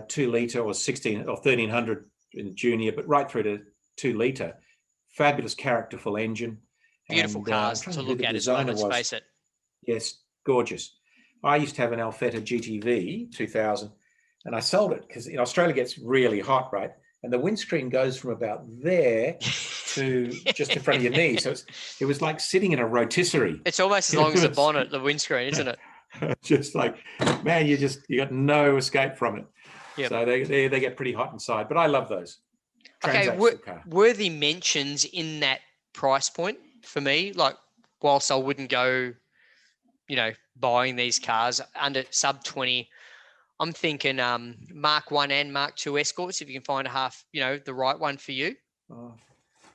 2 litre or 16 or 1300 in the junior, but right through to 2 litre, fabulous characterful engine. Beautiful And cars I'm trying to to think who look the at as well, designer let's was. face it. Yes, gorgeous. I used to have an Alfetta GTV 2000, and I sold it because in Australia it gets really hot, right? And the windscreen goes from about there to just in front of your knee. So it was like sitting in a rotisserie. It's almost as long as the bonnet, the windscreen, isn't it? Just like, man, you got no escape from it. Yep. So they get pretty hot inside, but I love those. Okay, Transactional car. worthy mentions in that price point for me, like whilst I wouldn't go, you know, buying these cars under sub 20, I'm thinking Mark 1 and Mark 2 Escorts, if you can find the right one for you. Oh,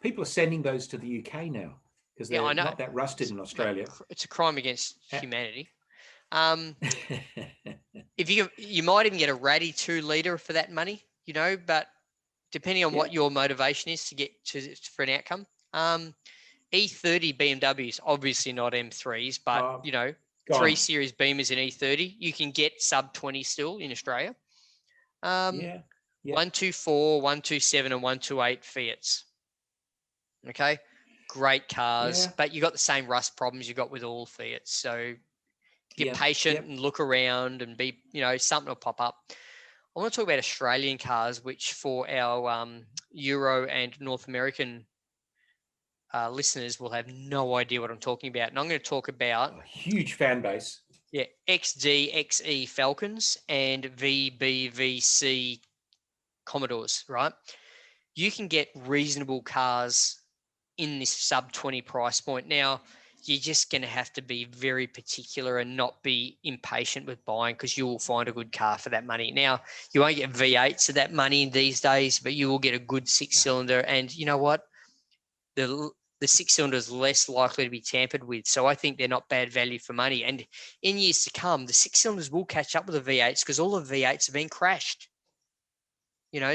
people are sending those to the UK now because they're not that rusted in Australia. It's a crime against humanity. If you might even get a ratty 2 litre for that money, you know, but depending on what your motivation is to get for an outcome. E30 BMWs, obviously not M3s, but, 3 Series Beamers in E30, you can get sub 20 still in Australia. 124, 127 and 128 Fiats. Okay. Great cars, but you got the same rust problems you got with all Fiats. So be patient and look around and be, something will pop up. I want to talk about Australian cars, which for our Euro and North American listeners will have no idea what I'm talking about. And I'm going to talk about a huge fan base. Yeah, XD, XE Falcons and VBVC Commodores, right? You can get reasonable cars in this sub 20 price point. Now, you're just going to have to be very particular and not be impatient with buying because you will find a good car for that money. Now, you won't get V8s of that money these days, but you will get a good 6-cylinder. And you know what? The 6-cylinder is less likely to be tampered with. So I think they're not bad value for money. And in years to come, the 6-cylinders will catch up with the V8s because all the V8s have been crashed.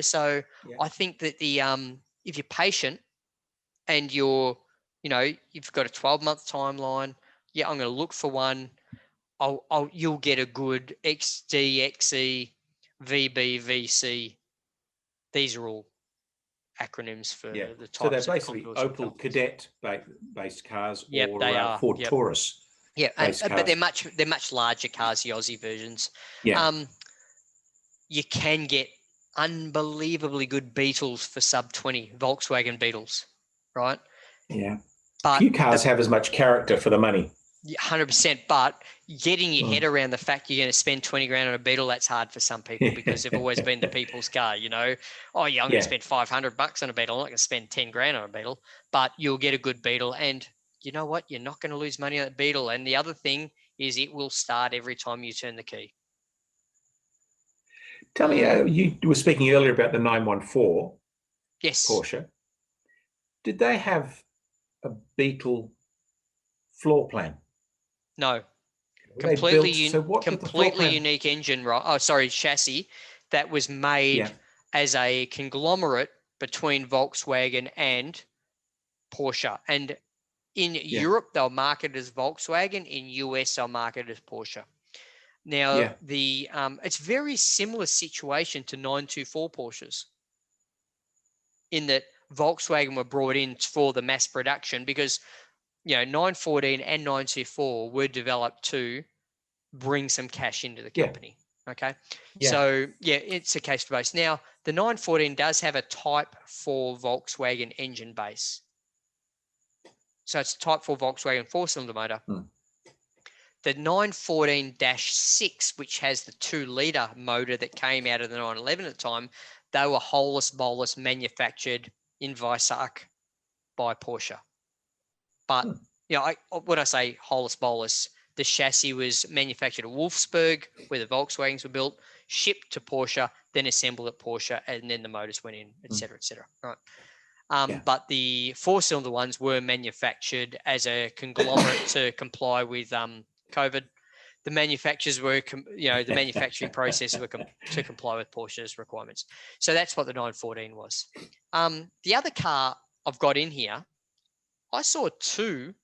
So I think that if you're patient and you've got a 12-month timeline, I'm going to look for one. You'll get a good XD, XE, VB, VC. These are all acronyms for the types. So they're basically Opel Kadett based cars or Ford Taurus. Yeah, but they're much larger cars, the Aussie versions. Yeah. You can get unbelievably good Beetles for sub 20, Volkswagen Beetles, right? Yeah. But few cars have as much character for the money. 100%, but getting your head around the fact you're going to spend 20 grand on a Beetle, that's hard for some people because they've always been the people's car, Oh yeah, I'm going to spend $500 on a Beetle. I'm not going to spend 10 grand on a Beetle, but you'll get a good Beetle. And you know what? You're not going to lose money on that Beetle. And the other thing is it will start every time you turn the key. Tell me, you were speaking earlier about the 914 Porsche. Did they have a Beetle floor plan? No. Completely unique engine, right? Oh, sorry, chassis that was made as a conglomerate between Volkswagen and Porsche. And in Europe, they'll market it as Volkswagen. In US, they'll market it as Porsche. Now, it's very similar situation to 924 Porsches in that Volkswagen were brought in for the mass production because 914 and 924 were developed to bring some cash into the company. Okay. So it's a case base. Now, the 914 does have a Type 4 Volkswagen engine base. So it's Type 4 Volkswagen 4-cylinder motor. The 914-6, which has the 2-litre motor that came out of the 911 at the time, they were holus bolus manufactured in Weissach by Porsche. But, when I say holus bolus, the chassis was manufactured at Wolfsburg, where the Volkswagens were built, shipped to Porsche, then assembled at Porsche, and then the motors went in, et cetera, right? But the 4-cylinder ones were manufactured as a conglomerate to comply with COVID. The manufacturers were, the manufacturing processes were to comply with Porsche's requirements. So that's what the 914 was. The other car I've got in here, I saw two,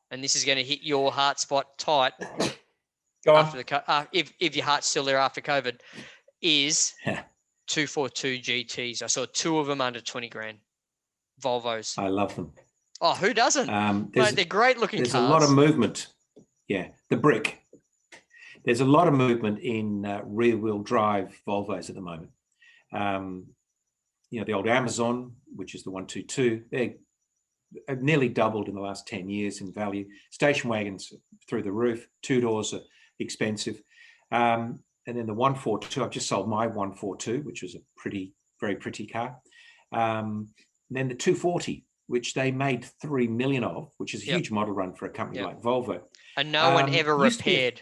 and this is going to hit your heart spot tight. Go after on. If your heart's still there after COVID, is 242 GTs. I saw two of them under 20 grand. Volvos. I love them. Oh, who doesn't? Mate, they're great looking cars. There's a lot of movement. Yeah, the brick. There's a lot of movement in rear-wheel drive Volvos at the moment. The old Amazon, which is the 122, they have nearly doubled in the last 10 years in value. Station wagons through the roof. 2-doors are expensive. And then the 142, I've just sold my 142, which was a very pretty car. And then the 240, which they made 3 million of, which is a huge model run for a company like Volvo. And no one ever repaired.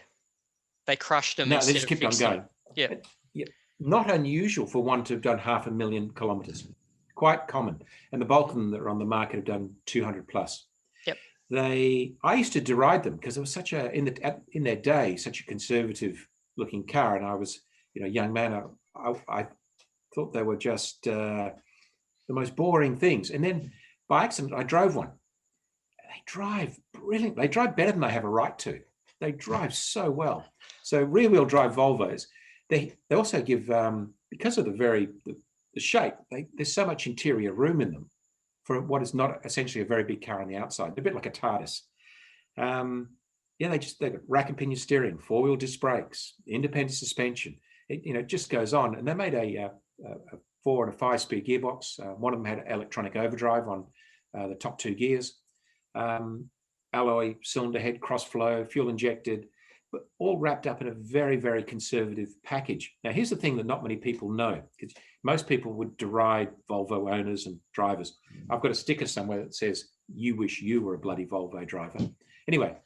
They crushed them. No, they just kept on going. Yeah. Not unusual for one to have done 500,000 kilometres. Quite common. And the bulk of them that are on the market have done 200 plus. Yep. I used to deride them because it was such a, in their day, such a conservative looking car. And I was, a young man. I thought they were just the most boring things. And then by accident, I drove one. They drive brilliant. They drive better than they have a right to. They drive so well. So rear-wheel drive Volvos, they also give, because of the shape, there's so much interior room in them for what is not essentially a very big car on the outside. They're a bit like a TARDIS. They got rack and pinion steering, 4-wheel disc brakes, independent suspension. It just goes on. And they made a 4 and a 5-speed gearbox. One of them had electronic overdrive on the top 2 gears. Alloy cylinder head, cross flow, fuel injected, but all wrapped up in a very, very conservative package. Now, here's the thing that not many people know, because most people would deride Volvo owners and drivers. I've got a sticker somewhere that says, "You wish you were a bloody Volvo driver." Anyway,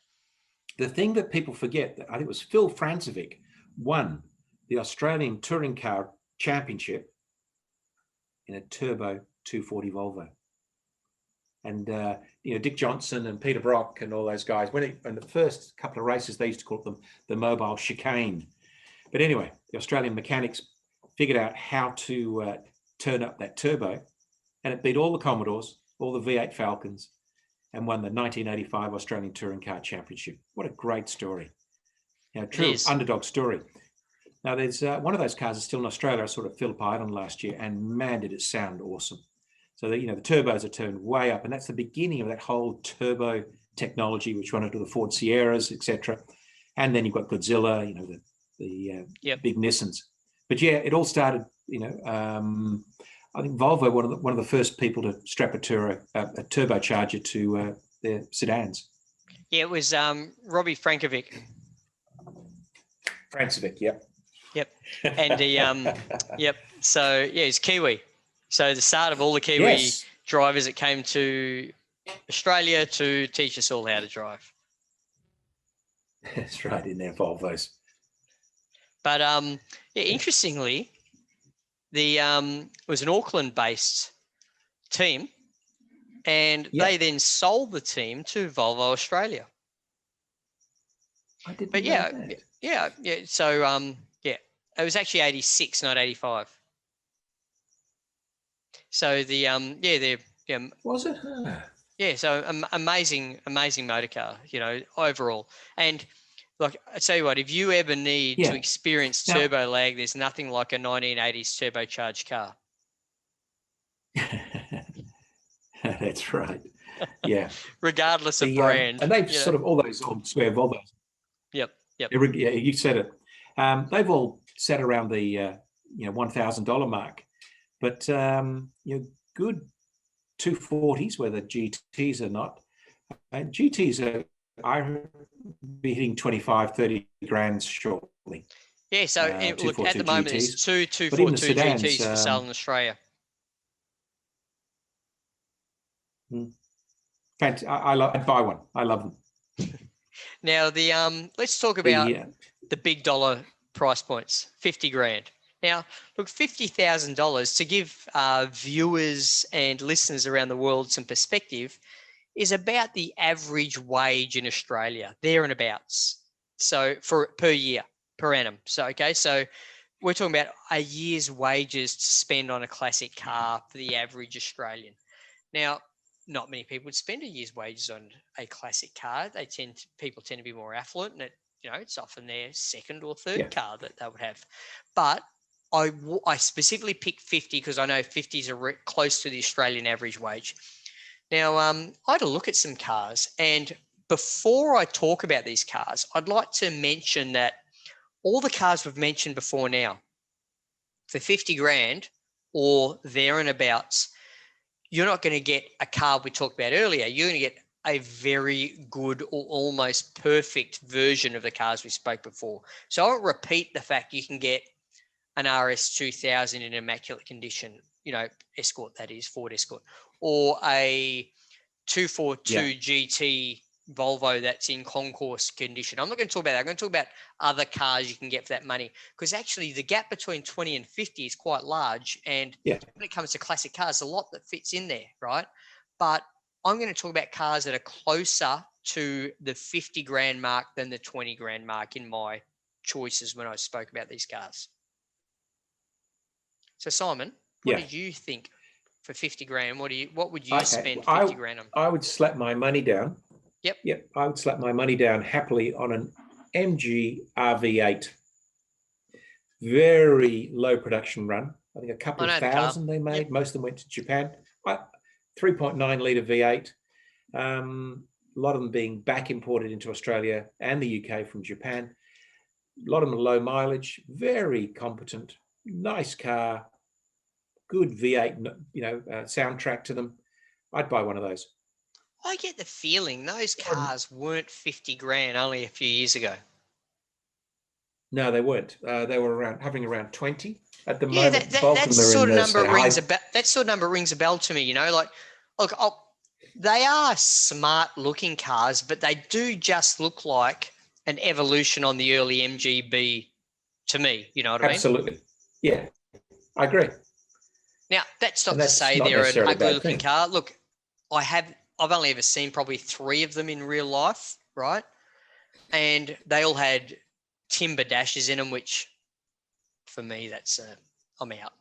the thing that people forget, I think it was Phil Francevic won the Australian Touring Car Championship in a turbo 240 Volvo. And, Dick Johnson and Peter Brock and all those guys, in the first couple of races, they used to call them the mobile chicane. But anyway, the Australian mechanics figured out how to turn up that turbo, and it beat all the Commodores, all the V8 Falcons, and won the 1985 Australian Touring Car Championship. What a great story. True underdog story. Now, there's one of those cars is still in Australia. I saw it at Phillip Island last year, and man, did it sound awesome. So the turbos are turned way up, and that's the beginning of that whole turbo technology, which went into the Ford Sierras, etc. And then you've got Godzilla, the big Nissans. But yeah, it all started. I think Volvo one of the first people to strap a turbocharger to their sedans. Yeah, it was Robbie Frankovic. Francevic, yep. Yep, and yep. So yeah, he's Kiwi. So the start of all the Kiwi drivers that came to Australia to teach us all how to drive. That's right, in their Volvos. But interestingly, it was an Auckland-based team, and they then sold the team to Volvo Australia. I didn't know that. Yeah. So it was actually 86, not 85. So was it? Yeah, so amazing motor car, overall. And look, I tell you what, if you ever need to experience turbo lag, there's nothing like a 1980s turbocharged car. That's right. Yeah. Regardless of brand. And they've sort of all those old square Volvos. Yep. Yeah, you said it. They've all sat around the $1,000 mark. But good 240s, where the GTs are not. GTs are be hitting 25, 30 grand shortly. Yeah, so look, at the moment, there's two 242 GTs for sale in Australia. I'd buy one. I love them. Now, let's talk about the big dollar price points, 50 grand. Now, look, $50,000 to give viewers and listeners around the world some perspective is about the average wage in Australia, there and abouts. So per year, per annum. So, okay, so we're talking about a year's wages to spend on a classic car for the average Australian. Now, not many people would spend a year's wages on a classic car. People tend to be more affluent, and it's often their second or third car that they would have. But I specifically picked 50 because I know 50 is close to the Australian average wage. Now, I had a look at some cars, and before I talk about these cars, I'd like to mention that all the cars we've mentioned before now, for 50 grand or there and abouts, you're not going to get a car we talked about earlier. You're going to get a very good or almost perfect version of the cars we spoke before. So I won't repeat the fact you can get an RS 2000 in immaculate condition, Escort, that is, Ford Escort, or a 242 GT Volvo that's in concourse condition. I'm not going to talk about that. I'm going to talk about other cars you can get for that money, because actually the gap between 20 and 50 is quite large. And when it comes to classic cars, a lot that fits in there, right? But I'm going to talk about cars that are closer to the 50 grand mark than the 20 grand mark in my choices when I spoke about these cars. So Simon, what did you think for 50 grand? What would you spend 50 grand on? I would slap my money down. Yep. I would slap my money down happily on an MG RV8. Very low production run. I think a couple of thousand they made. Most of them went to Japan. 3.9 litre V8. A lot of them being back imported into Australia and the UK from Japan. A lot of them low mileage, very competent, nice car, good V8, soundtrack to them. I'd buy one of those. I get the feeling those cars weren't 50 grand only a few years ago. No, they weren't. They were hovering around 20 at the moment. That sort of number rings a bell to me. They are smart looking cars, but they do just look like an evolution on the early MGB to me. You know what I mean? Absolutely. Yeah, I agree. Now, that's not to say they're an ugly looking car. Look, I've only ever seen probably 3 of them in real life, right? And they all had timber dashes in them, which for me, that's I'm out.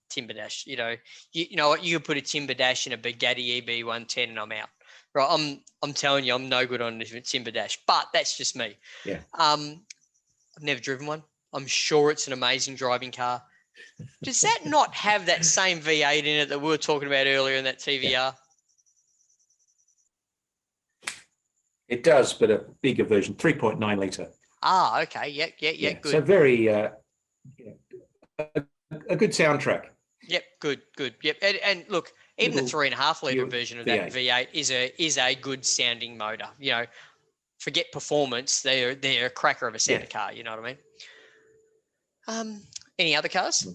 Timber dash, you know what? You could put a timber dash in a Bugatti EB110 and I'm out. Right? I'm telling you, I'm no good on a timber dash, but that's just me. Yeah. I've never driven one. I'm sure it's an amazing driving car. Does that not have that same V8 in it that we were talking about earlier in that TVR? Yeah. It does, but a bigger version, 3.9 litre. Ah, okay. Yeah, good. So very, a good soundtrack. Yep, good. Yep, and look, even the 3.5 litre version of that V8 is a good sounding motor. Forget performance; they're a cracker of a sounding car. You know what I mean? Any other cars?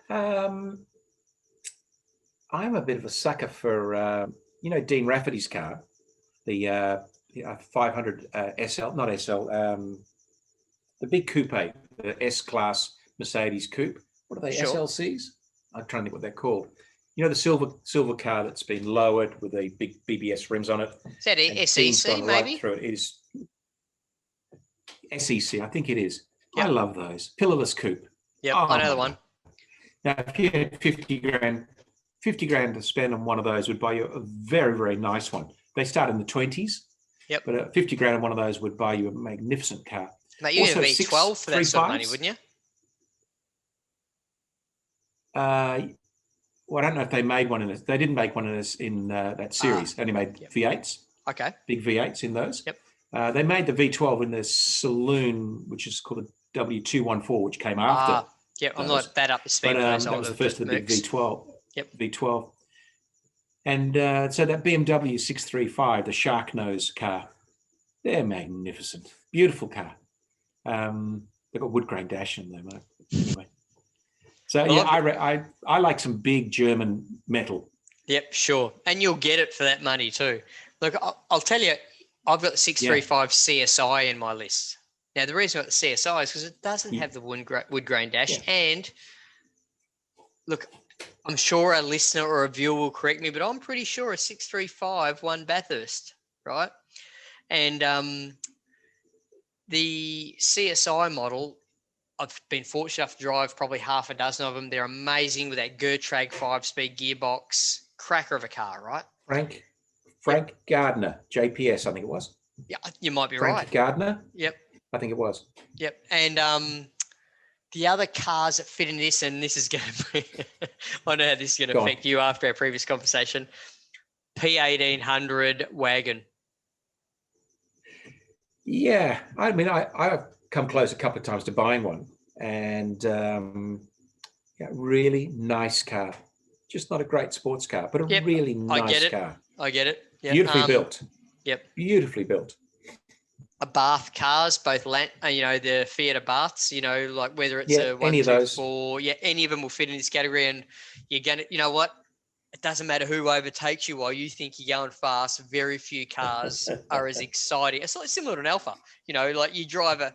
I'm a bit of a sucker for Dean Rafferty's car, the 500 SL, not SL, the big coupe, the S-Class Mercedes coupe. What are they, SLCs? I'm trying to think what they're called. The silver car that's been lowered with the big BBS rims on it. Is that SEC maybe? Right through it. It is SEC, I think it is. Yep. I love those. Pillarless coupe. Yep, I know the one. Now, if you had 50 grand to spend on one of those would buy you a very, very nice one. They start in the 20s. Yep. But 50 grand on one of those would buy you a magnificent car. Mate, you'd have V12 for that sort of money, wouldn't you? Well, I don't know if they made one in this. They didn't make one in this in that series. They only made V8s. Okay. Big V8s in those. Yep. They made the V12 in the saloon, which is called the W214, which came after. Yeah, I'm not that up to speed with those. That was the first of the big V12. Yep. V12. And so that BMW 635, the shark nose car, they're magnificent. Beautiful car. They've got wood grain dash in them. Anyway. So I like some big German metal. Yep, sure. And you'll get it for that money too. Look, I'll tell you, I've got the 635 CSI in my list. Now, the reason I've got the CSI is because it doesn't have the wood grain dash. Yeah. And look, I'm sure a listener or a viewer will correct me, but I'm pretty sure a 635 won Bathurst, right? And the CSI model, I've been fortunate enough to drive probably half a dozen of them. They're amazing with that Gertrag 5-speed gearbox, cracker of a car, right? Frank Gardner, JPS, I think it was. Yeah, you might be Frank right. Gardner? Yep. I think it was. Yep. And the other cars that fit in this, and this is going to be, I know how this is going to affect you after our previous conversation, P1800 wagon. Yeah. I mean, I've come close a couple of times to buying one, and really nice car. Just not a great sports car, but a really nice car. I get it. Yep. Beautifully built. Yep. Beautifully built. Bath cars, both the Fiat Abarths, like whether it's a 1, any 2, of those. 4, any of them will fit in this category. And you're going to, you know what? It doesn't matter who overtakes you while you think you're going fast. Very few cars are as exciting. It's like similar to an Alpha, like you drive an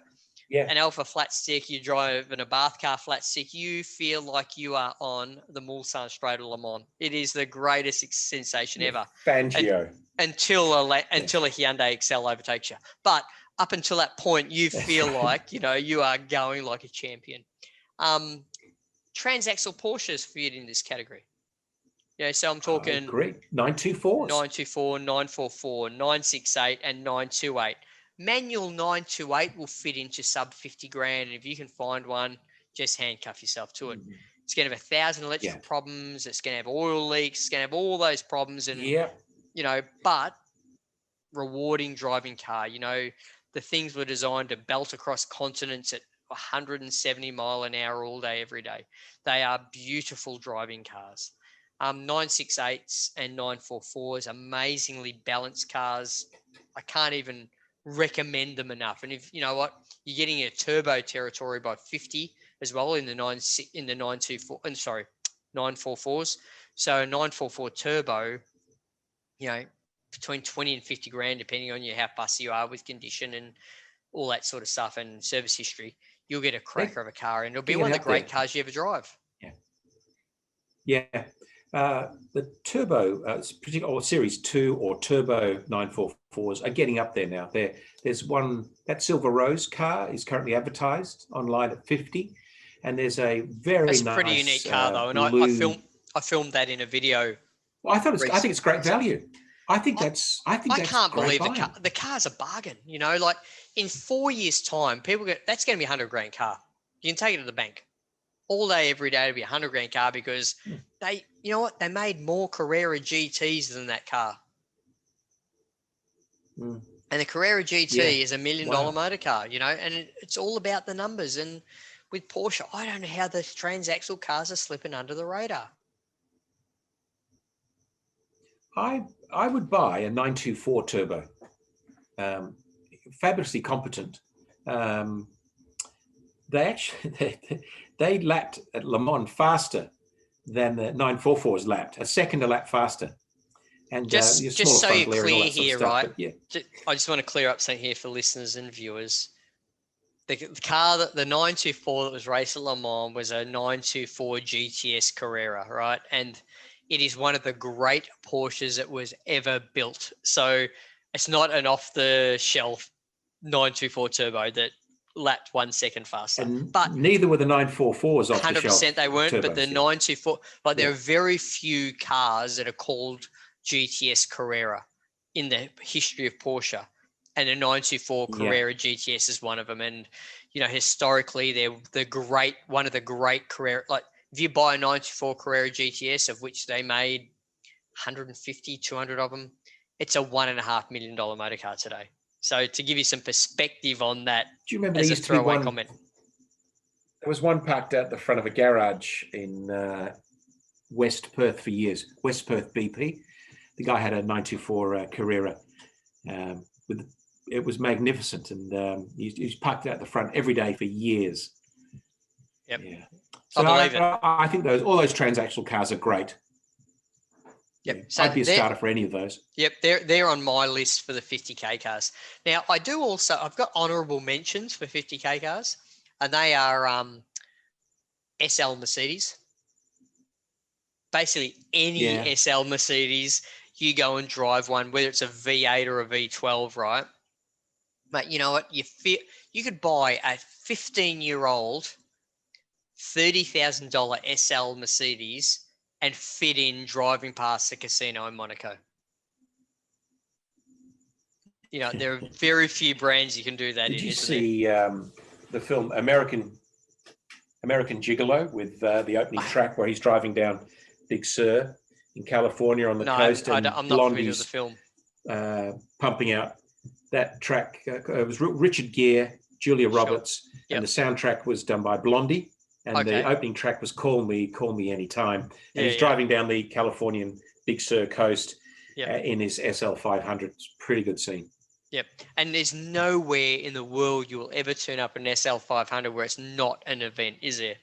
Alpha flat stick, you drive an Abarth car flat stick, you feel like you are on the Moulton Straight of Le Mans. It is the greatest sensation ever. Fangio. Until a Hyundai Excel overtakes you. But up until that point, you feel like, you are going like a champion. Transaxle Porsches fit in this category. So I'm talking 924s. 924, 944, 968, and 928. Manual 928 will fit into sub 50 grand. And if you can find one, just handcuff yourself to it. It's going to have 1,000 electrical problems. It's going to have oil leaks. It's going to have all those problems. And, but rewarding driving car. The things were designed to belt across continents at 170 mile an hour all day, every day. They are beautiful driving cars. 968s and 944s, amazingly balanced cars. I can't even recommend them enough. And if you know what, you're getting a turbo territory by 50 as well in the 944s. So 944 turbo, between 20 and 50 grand, depending on how fussy you are with condition and all that sort of stuff and service history, you'll get a cracker of a car, and it'll be one of the great cars you ever drive. The turbo, particularly Series 2 or turbo 944s are getting up there now. There's one, that Silver Rose car is currently advertised online at 50, and there's a That's a pretty unique car though, and I filmed that in a video. Well, I think it's great value. I can't believe the car's a bargain. Like in 4 years' time, that's going to be a 100 grand car. You can take it to the bank all day, every day. It'll be a 100 grand car because they made more Carrera GTs than that car. And the Carrera GT is $1 million motor car, and it's all about the numbers. And with Porsche, I don't know how the transaxle cars are slipping under the radar. I would buy a 924 turbo, fabulously competent. They lapped at Le Mans faster than the 944s lapped, a second a lap faster. And just so you're clear here, right? I just want to clear up something here for listeners and viewers. The car the 924 that was raced at Le Mans was a 924 GTS Carrera, right? And it is one of the great Porsches that was ever built. So it's not an off-the-shelf 924 turbo that lapped 1 second faster. But neither were the 944s off the shelf. 100% they weren't, turbos, but the 924, there are very few cars that are called GTS Carrera in the history of Porsche. And the 924 Carrera GTS is one of them. And, historically, they're one of the great Carrera, like, if you buy a 94 Carrera GTS, of which they made 150, 200 of them, it's a $1.5 million motor car today. So to give you some perspective on that, do you remember as a throwaway comment? There was one parked out the front of a garage in West Perth for years, West Perth BP. The guy had a 924 Carrera. It was magnificent, and he was parked out the front every day for years. Yep. Yeah. So I think all those transaxle cars are great. Yep. Yeah. So I'd be a starter for any of those. Yep, they're on my list for the 50k cars. Now I've got honourable mentions for 50k cars, and they are SL Mercedes. Basically, any SL Mercedes, you go and drive one, whether it's a V8 or a V12, right? But you know what? You could buy a 15-year-old $30,000 SL Mercedes and fit in driving past the casino in Monaco. You know, there are very few brands you can do that in. Did you see the film American Gigolo with the opening track where he's driving down Big Sur in California on the coast, and I'm not familiar with the film. Pumping out that track. It was Richard Gere, Julia Roberts, and the soundtrack was done by Blondie. And the opening track was "Call Me Anytime." And he's driving down the Californian Big Sur coast in his SL 500. It's a pretty good scene. Yep. And there's nowhere in the world you will ever turn up an SL 500 where it's not an event, is there?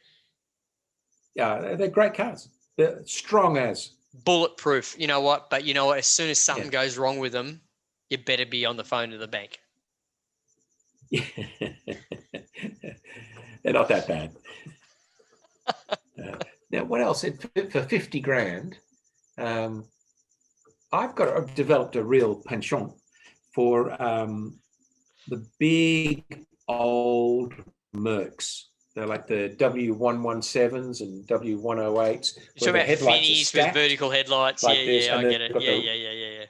Yeah, they're great cars. They're strong as. Bulletproof. You know what? But you know what? As soon as something goes wrong with them, you better be on the phone to the bank. Yeah. They're not that bad. Now, what else? For 50 grand, I've developed a real penchant for the big old Mercs. They're like the W117s and W108s. So about Finney's with vertical headlights. Like I get it. Yeah.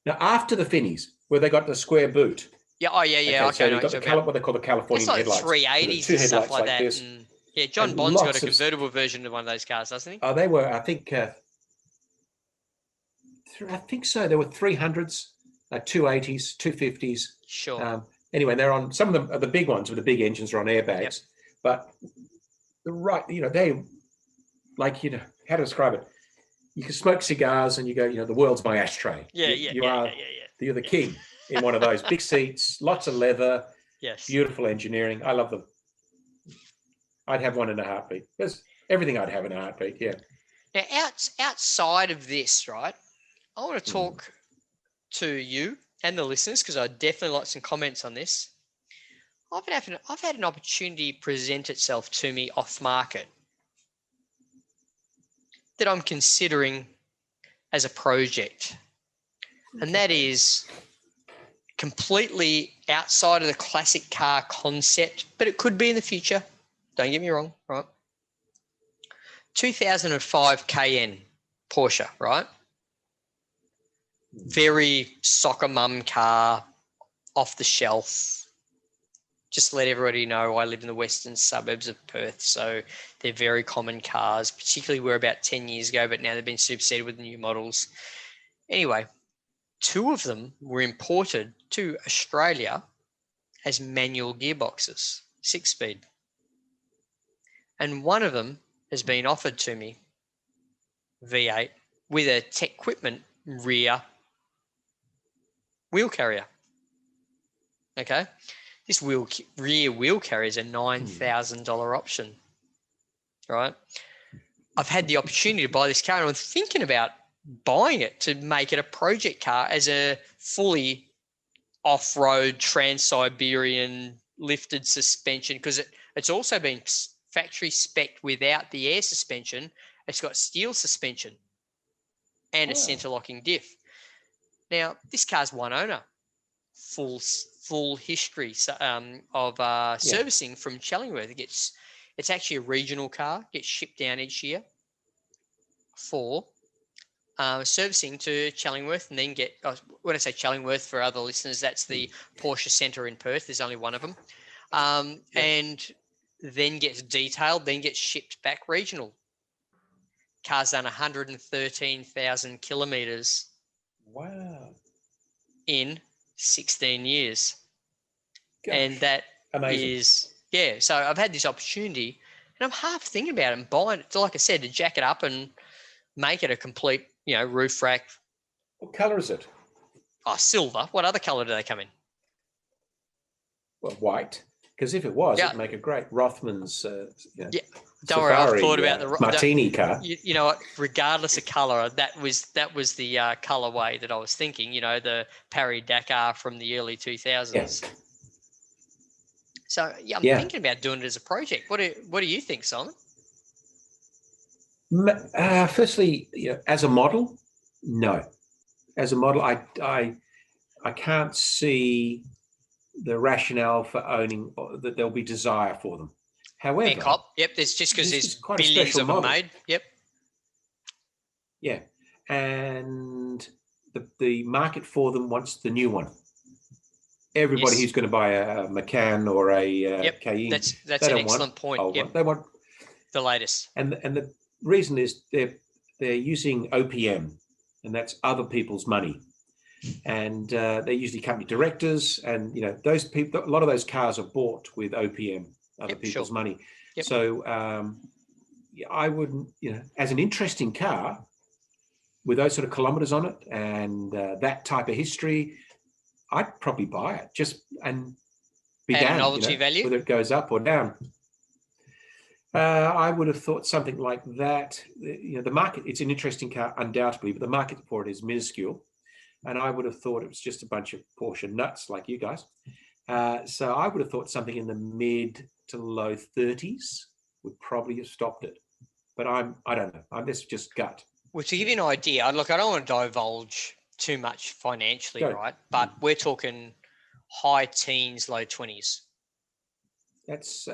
Now, after the Finneys, where they got the square boot. Yeah, okay. So you've got what they call the Californian headlights. It's like 380s and stuff like that. And, yeah, John Bond's got a convertible version of one of those cars, doesn't he? Oh, they were, I think so. There were 300s, 280s, 250s. Sure. Anyway, they're on, some of them are the big ones with the big engines are on airbags. But they, like, how to describe it? You can smoke cigars and you go, the world's my ashtray. You're the king in one of those. Big seats, lots of leather, beautiful engineering. I love them. I'd have one in a heartbeat. There's everything I'd have in a heartbeat, yeah. Now, outside of this, right, I want to talk to you and the listeners, because I'd definitely like some comments on this. I've had an opportunity present itself to me off market that I'm considering as a project. And that is completely outside of the classic car concept, but it could be in the future. Don't get me wrong, right? 2005 Cayenne Porsche, right? Very soccer mum car, off the shelf. Just to let everybody know, I live in the western suburbs of Perth, so they're very common cars, particularly were about 10 years ago, but now they've been superseded with new models. Anyway, two of them were imported to Australia as manual gearboxes, 6-speed. And one of them has been offered to me, V8, with a Tech Equipment rear wheel carrier. Okay, this rear wheel carrier is a $9,000 option, right? I've had the opportunity to buy this car, and I'm thinking about buying it to make it a project car as a fully off-road Trans-Siberian lifted suspension, because it's also been factory spec'd without the air suspension. It's got steel suspension and a center locking diff. Now, this car's one owner, full history of servicing from Challingworth. It's actually a regional car, gets shipped down each year for servicing to Challingworth, and then when I say Challingworth for other listeners, that's the Porsche Centre in Perth. There's only one of them. And then gets detailed, then gets shipped back regional. Car's done 113,000 kilometres. Wow. In 16 years. Gosh. And that amazing. So I've had this opportunity, and I'm half thinking about it and buying it, like I said, to jack it up and make it a complete, roof rack. What colour is it? Oh, silver. What other colour do they come in? Well, white. Because if it was, it'd make a great Rothmans. Don't worry, I've thought about the Martini car. You know what? Regardless of colour, that was the colourway that I was thinking. You know, the Paris Dakar from the early 2000s. Yes. So yeah, I'm thinking about doing it as a project. What do you think, Simon? Firstly, as a model, no. As a model, I can't see the rationale for owning, that there'll be desire for them. However, yep, there's just because there's quite billions of them made. Yep. Yeah, and the market for them wants the new one. Everybody who's going to buy a Macan or a Cayenne, that's an excellent point. Yep. They want the latest. And the reason is they're using OPM, and that's other people's money. And they're usually company directors, and those people. A lot of those cars are bought with OPM, other people's money. Yep. So I wouldn't, as an interesting car with those sort of kilometers on it and that type of history, I'd probably buy it and be down. Novelty value, whether it goes up or down. I would have thought something like that. The market, it's an interesting car, undoubtedly, but the market for it is minuscule. And I would have thought it was just a bunch of Porsche nuts like you guys. So I would have thought something in the mid to low 30s would probably have stopped it. But I don't know. This is just gut. Well, to give you an idea, look, I don't want to divulge too much financially, right? But we're talking high teens, low 20s. That's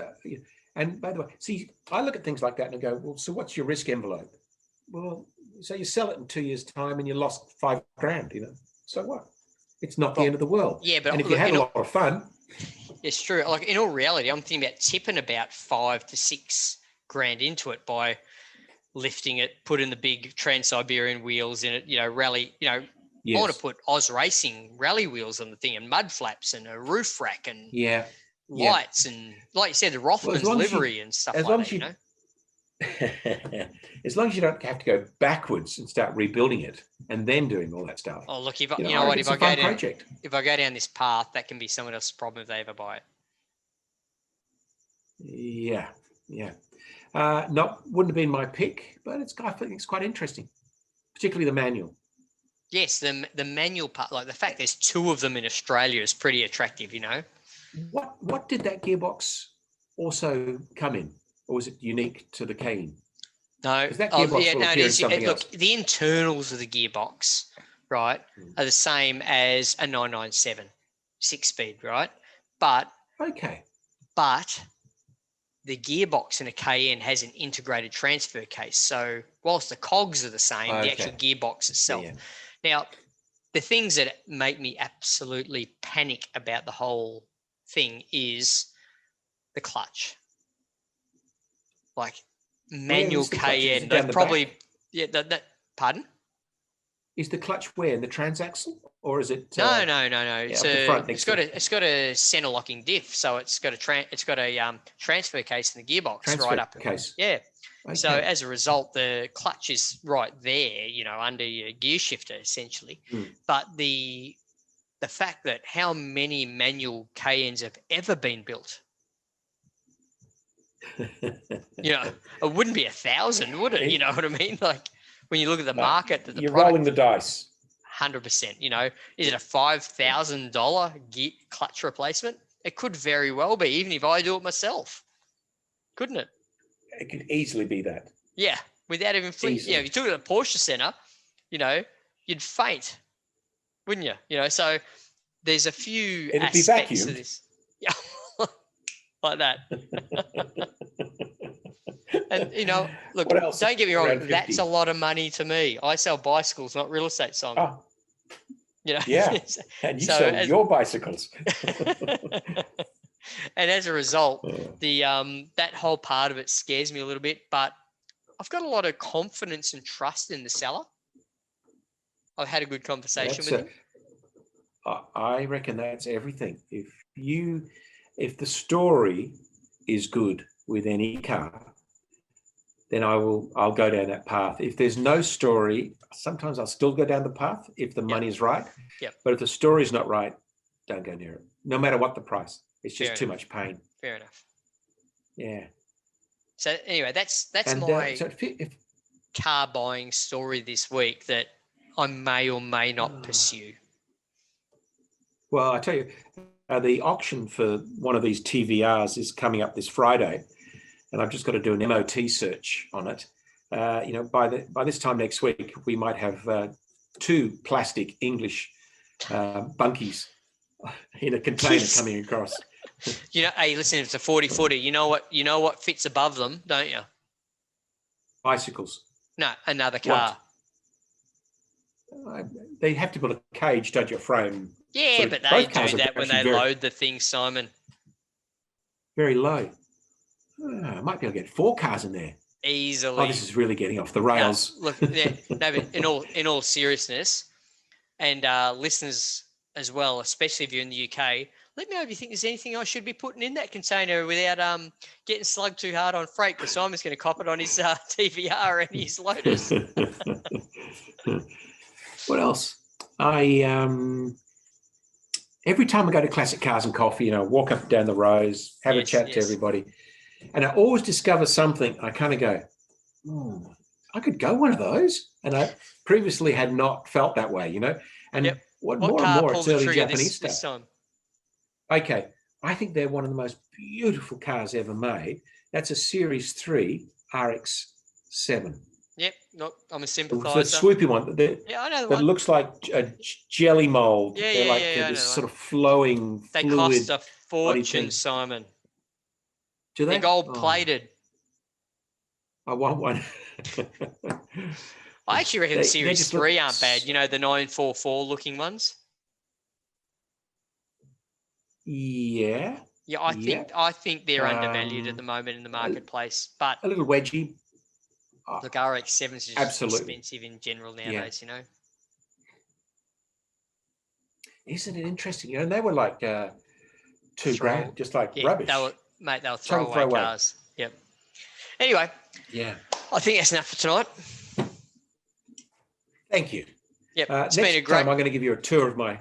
and by the way, see, I look at things like that and I go, well, so what's your risk envelope? Well, so you sell it in 2 years' time and you lost $5,000, so what? It's not the end of the world. Yeah, but and if you had a lot of fun. It's true. Like in all reality, I'm thinking about tipping about $5,000 to $6,000 into it by lifting it, putting the big Trans-Siberian wheels in it, rally, I want to put Oz Racing rally wheels on the thing and mud flaps and a roof rack and lights and, like you said, the Rothman's livery and stuff like that, As long as you don't have to go backwards and start rebuilding it and then doing all that stuff. Oh, look, if I go down this path, that can be someone else's problem if they ever buy it. Yeah. Wouldn't have been my pick, but I think it's quite interesting, particularly the manual. Yes, the manual part, like the fact there's two of them in Australia is pretty attractive, What did that gearbox also come in? Or was it unique to the Cayenne? No. That gearbox look, the internals of the gearbox, right, are the same as a 997 6-speed, right? But the gearbox in a Cayenne has an integrated transfer case. So whilst the cogs are the same, the actual gearbox itself. Yeah. Now, the things that make me absolutely panic about the whole thing is the clutch. Like manual Cayenne, they've probably pardon? Is the clutch where in the transaxle, or is it? No. It's got a center locking diff, so it's got a transfer case in the gearbox right up. Case. Yeah. Okay. So as a result, the clutch is right there, under your gear shifter essentially. But the fact that how many manual Cayennes have ever been built. It wouldn't be 1,000, would it? You know what I mean? Like when you look at the market, you're rolling the dice. 100%. Is it a $5,000 gear clutch replacement? It could very well be, even if I do it myself, couldn't it? It could easily be that. Yeah, without even flinching. If you took it at the Porsche Center, you'd faint, wouldn't you? So there's a few aspects of this. Yeah. Like that. And look, don't get me wrong, that's a lot of money to me. I sell bicycles, not real estate, Simon. Yeah. And you sell your bicycles. And as a result, that whole part of it scares me a little bit, but I've got a lot of confidence and trust in the seller. I've had a good conversation with him. I reckon that's everything. If the story is good with any car, then I'll go down that path. If there's no story, sometimes I'll still go down the path if the money's right. Yep. But if the story's not right, don't go near it. No matter what the price. It's just too much pain. Fair enough. Yeah. So anyway, that's And, my so if car buying story this week that I may or may not pursue. Well, I tell you, the auction for one of these TVRs is coming up this Friday, and I've just got to do an MOT search on it. By this time next week, we might have 2 plastic English bunkies in a container coming across. Hey, listen, it's a 40-footer. You know what fits above them, don't you? Bicycles. No, another car. They have to build a cage, don't you, a frame? Yeah, but they do that when they load the thing, Simon. Very low. Might be able to get 4 cars in there. Easily. Oh, this is really getting off the rails. No, look, but in all seriousness, and listeners as well, especially if you're in the UK, let me know if you think there's anything I should be putting in that container without getting slugged too hard on freight, because Simon's going to cop it on his TVR and his Lotus. What else? Every time I go to Classic Cars and Coffee, walk up and down the rows, have a chat to everybody, and I always discover something. I kind of go, I could go one of those, and I previously had not felt that way, And what more and more, it's early Japanese stuff. This time? Okay, I think they're one of the most beautiful cars ever made. That's a Series 3 RX-7. Yep, I'm a sympathiser. The swoopy one. I know the that one. Looks like a jelly mold. Yeah, they're like this sort of flowing They fluid cost a fortune, Simon. Do they? They're gold-plated. I want one. I actually reckon the Series 3 aren't bad. The 944-looking ones. Yeah. Yeah, I think they're undervalued at the moment in the marketplace. But a little wedgy. Look, RX-7s are just expensive in general nowadays, Isn't it interesting? They were like $2,000, just like rubbish. They were throwaway cars. Yep. Anyway. Yeah. I think that's enough for tonight. Thank you. Yep. Next time I'm going to give you a tour of my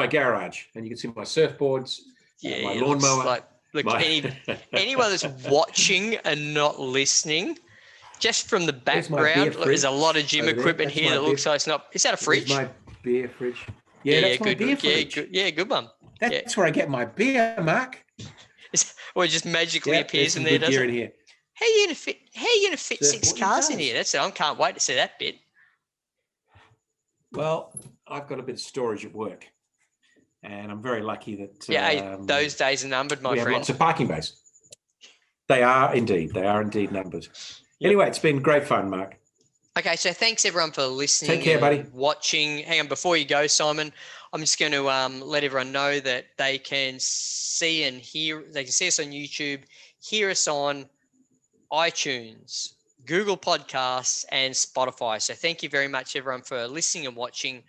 garage, and you can see my surfboards, my lawnmower. Anyone that's watching and not listening, just from the background, there's a lot of gym equipment here that looks like it's not. Is that a fridge? My beer fridge. Yeah, that's my beer fridge. Good one. That's where I get my beer, Mark. Or it just magically appears in there, doesn't it? In here. How are you gonna fit 6 cars in here? That's it. I can't wait to see that bit. Well, I've got a bit of storage at work, and I'm very lucky that those days are numbered, my friend. We have lots of parking bays. They are indeed numbered. Yep. Anyway, it's been great fun, Mark. Okay, so thanks everyone for listening. Take care, buddy. Watching. Hang on, before you go, Simon, I'm just going to let everyone know that they can see and hear. They can see us on YouTube, hear us on iTunes, Google Podcasts, and Spotify. So thank you very much, everyone, for listening and watching.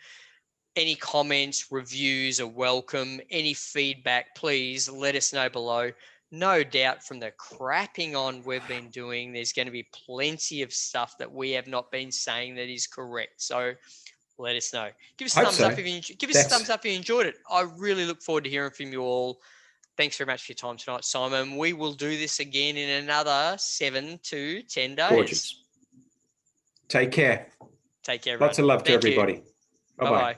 Any comments, reviews are welcome. Any feedback, please let us know below. No doubt from the crapping on we've been doing, there's going to be plenty of stuff that we have not been saying that is correct. So let us know. Give us a thumbs up if you enjoyed it. I really look forward to hearing from you all. Thanks very much for your time tonight, Simon. We will do this again in another 7 to 10 days. Gorgeous. Take care. Take care, everyone. Lots of love to everybody. Bye-bye.